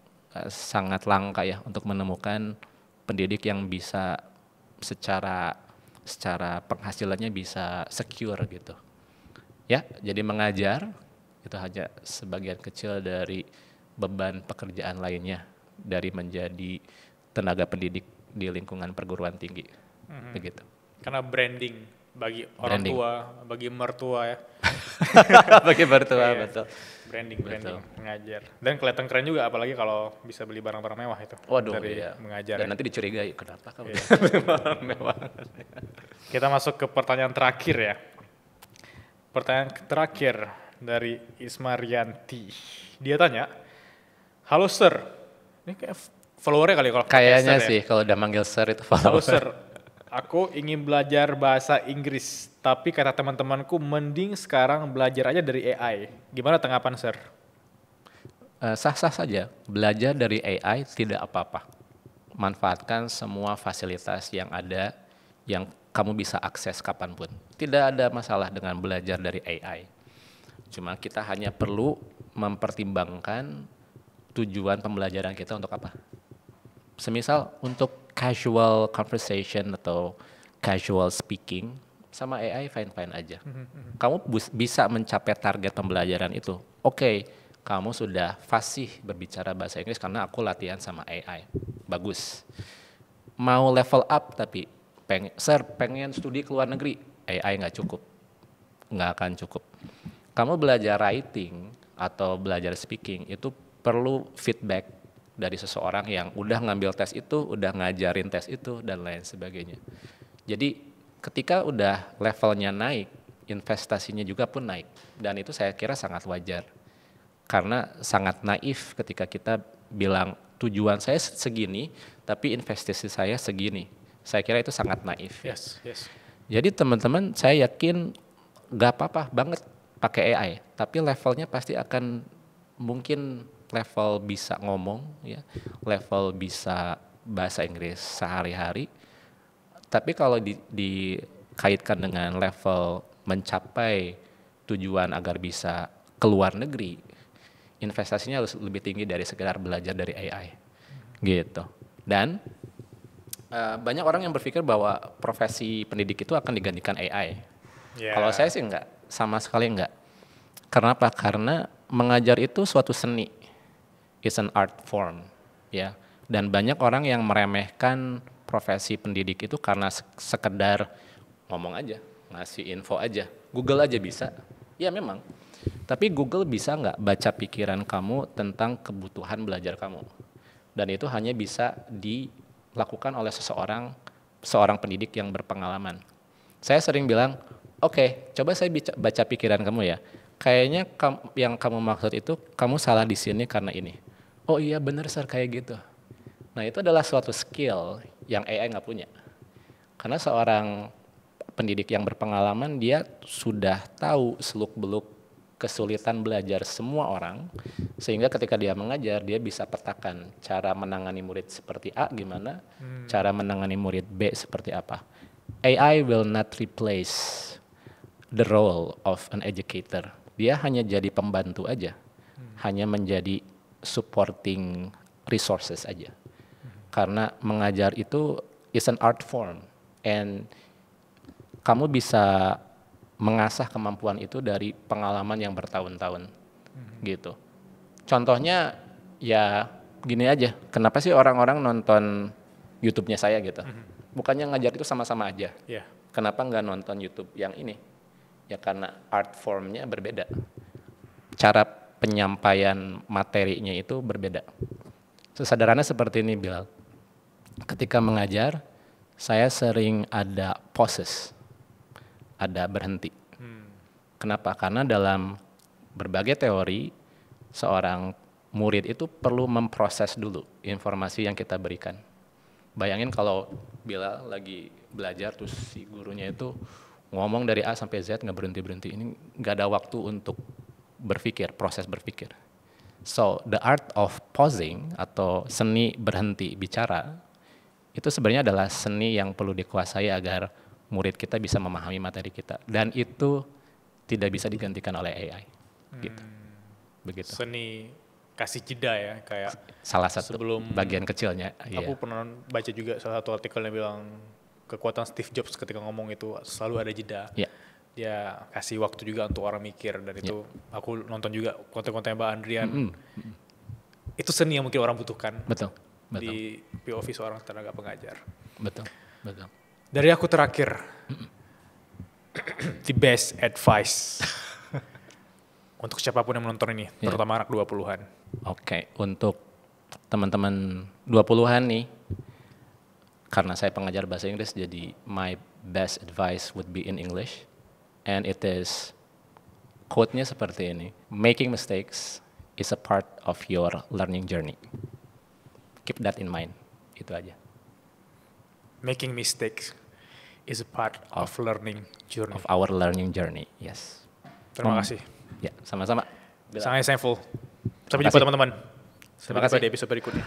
sangat langka ya untuk menemukan pendidik yang bisa secara penghasilannya bisa secure gitu. Ya, jadi mengajar itu hanya sebagian kecil dari beban pekerjaan lainnya dari menjadi tenaga pendidik di lingkungan perguruan tinggi. Begitu. Karena branding bagi orang tua, bagi mertua ya. Bagi mertua, betul. Branding mengajar. Dan kelihatan keren juga apalagi kalau bisa beli barang-barang mewah itu. Waduh, dari iya. mengajar. Dan nanti dicurigai kenapa kamu beli barang mewah. Kita masuk ke pertanyaan terakhir ya. Pertanyaan terakhir dari Ismarianti. Dia tanya, "Halo Sir." Ini kayak followernya kali kalau Kayaknya ya. sih kalau udah manggil Sir itu "Halo follower. Sir, aku ingin belajar bahasa Inggris, tapi kata teman-temanku mending sekarang belajar aja dari AI. Gimana tanggapan Sir?" Sah-sah saja, belajar dari AI tidak apa-apa. Manfaatkan semua fasilitas yang ada yang kamu bisa akses kapanpun. Tidak ada masalah dengan belajar dari AI. Cuma kita hanya perlu mempertimbangkan tujuan pembelajaran kita untuk apa. Semisal untuk casual conversation atau casual speaking, sama AI fine-fine aja. Kamu bisa mencapai target pembelajaran itu. Oke, kamu sudah fasih berbicara bahasa Inggris karena aku latihan sama AI. Bagus. Mau level up tapi Sir pengen studi ke luar negeri, AI nggak cukup. Nggak akan cukup. Kamu belajar writing atau belajar speaking itu perlu feedback dari seseorang yang udah ngambil tes itu, udah ngajarin tes itu, dan lain sebagainya. Jadi ketika udah levelnya naik, investasinya juga pun naik. Dan itu saya kira sangat wajar. Karena sangat naif ketika kita bilang tujuan saya segini, tapi investasi saya segini. Saya kira itu sangat naif. Yes. Jadi teman-teman saya yakin gak apa-apa banget pakai AI, tapi levelnya pasti akan mungkin level bisa ngomong, ya, level bisa bahasa Inggris sehari-hari. Tapi kalau dikaitkan dengan level mencapai tujuan agar bisa keluar negeri, investasinya harus lebih tinggi dari sekedar belajar dari AI, gitu. Dan banyak orang yang berpikir bahwa profesi pendidik itu akan digantikan AI. Yeah. Kalau saya sih enggak, sama sekali enggak. Kenapa? Karena mengajar itu suatu seni, it's an art form, ya. Dan banyak orang yang meremehkan profesi pendidik itu karena sekedar ngomong aja, ngasih info aja. Google aja bisa, ya memang. Tapi Google bisa nggak baca pikiran kamu tentang kebutuhan belajar kamu? Dan itu hanya bisa dilakukan oleh seorang pendidik yang berpengalaman. Saya sering bilang, oke, coba saya baca pikiran kamu ya. Kayaknya yang kamu maksud itu kamu salah di sini karena ini. Oh iya benar Sir, kayak gitu. Nah itu adalah suatu skill yang AI nggak punya. Karena seorang pendidik yang berpengalaman dia sudah tahu seluk-beluk kesulitan belajar semua orang, sehingga ketika dia mengajar dia bisa petakan cara menangani murid seperti A gimana, cara menangani murid B seperti apa. AI will not replace the role of an educator. Dia hanya jadi pembantu aja, hanya menjadi supporting resources aja. Karena mengajar itu is an art form, and kamu bisa mengasah kemampuan itu dari pengalaman yang bertahun-tahun, gitu. Contohnya ya gini aja, kenapa sih orang-orang nonton YouTube-nya saya gitu? Bukannya ngajar itu sama-sama aja. Yeah. Kenapa nggak nonton YouTube yang ini? Ya karena art formnya berbeda. Cara penyampaian materinya itu berbeda. Sesederhana seperti ini Bilal. Ketika mengajar, saya sering ada pauses, ada berhenti. Kenapa? Karena dalam berbagai teori, seorang murid itu perlu memproses dulu informasi yang kita berikan. Bayangin kalau Bilal lagi belajar terus si gurunya itu ngomong dari A sampai Z nggak berhenti-berhenti, ini nggak ada waktu untuk berpikir, proses berpikir. So the art of pausing atau seni berhenti bicara itu sebenarnya adalah seni yang perlu dikuasai agar murid kita bisa memahami materi kita, dan itu tidak bisa digantikan oleh AI. Gitu. Begitu. Seni kasih jeda ya, kayak Salah satu sebelum bagian kecilnya. aku pernah baca juga salah satu artikel yang bilang kekuatan Steve Jobs ketika ngomong itu selalu ada jeda. Iya. Dia kasih waktu juga untuk orang mikir, dan itu aku nonton juga konten-konten Mbak Andrian. Itu seni yang mungkin orang butuhkan. Betul. Di POV seorang tenaga pengajar. Betul. Dari aku terakhir, the best advice untuk siapapun yang menonton ini, terutama anak 20-an. Oke, untuk teman-teman 20-an nih, karena saya pengajar bahasa Inggris, jadi my best advice would be in English. And it is, quote-nya seperti ini, making mistakes is a part of your learning journey. Keep that in mind, itu aja. Making mistakes is a part of learning journey. Of our learning journey, yes. Terima kasih. Ya, sama-sama. Sangat thankful. Sampai Terima jumpa kasih. teman-teman. Sampai Terima jumpa kasih. di episode berikutnya.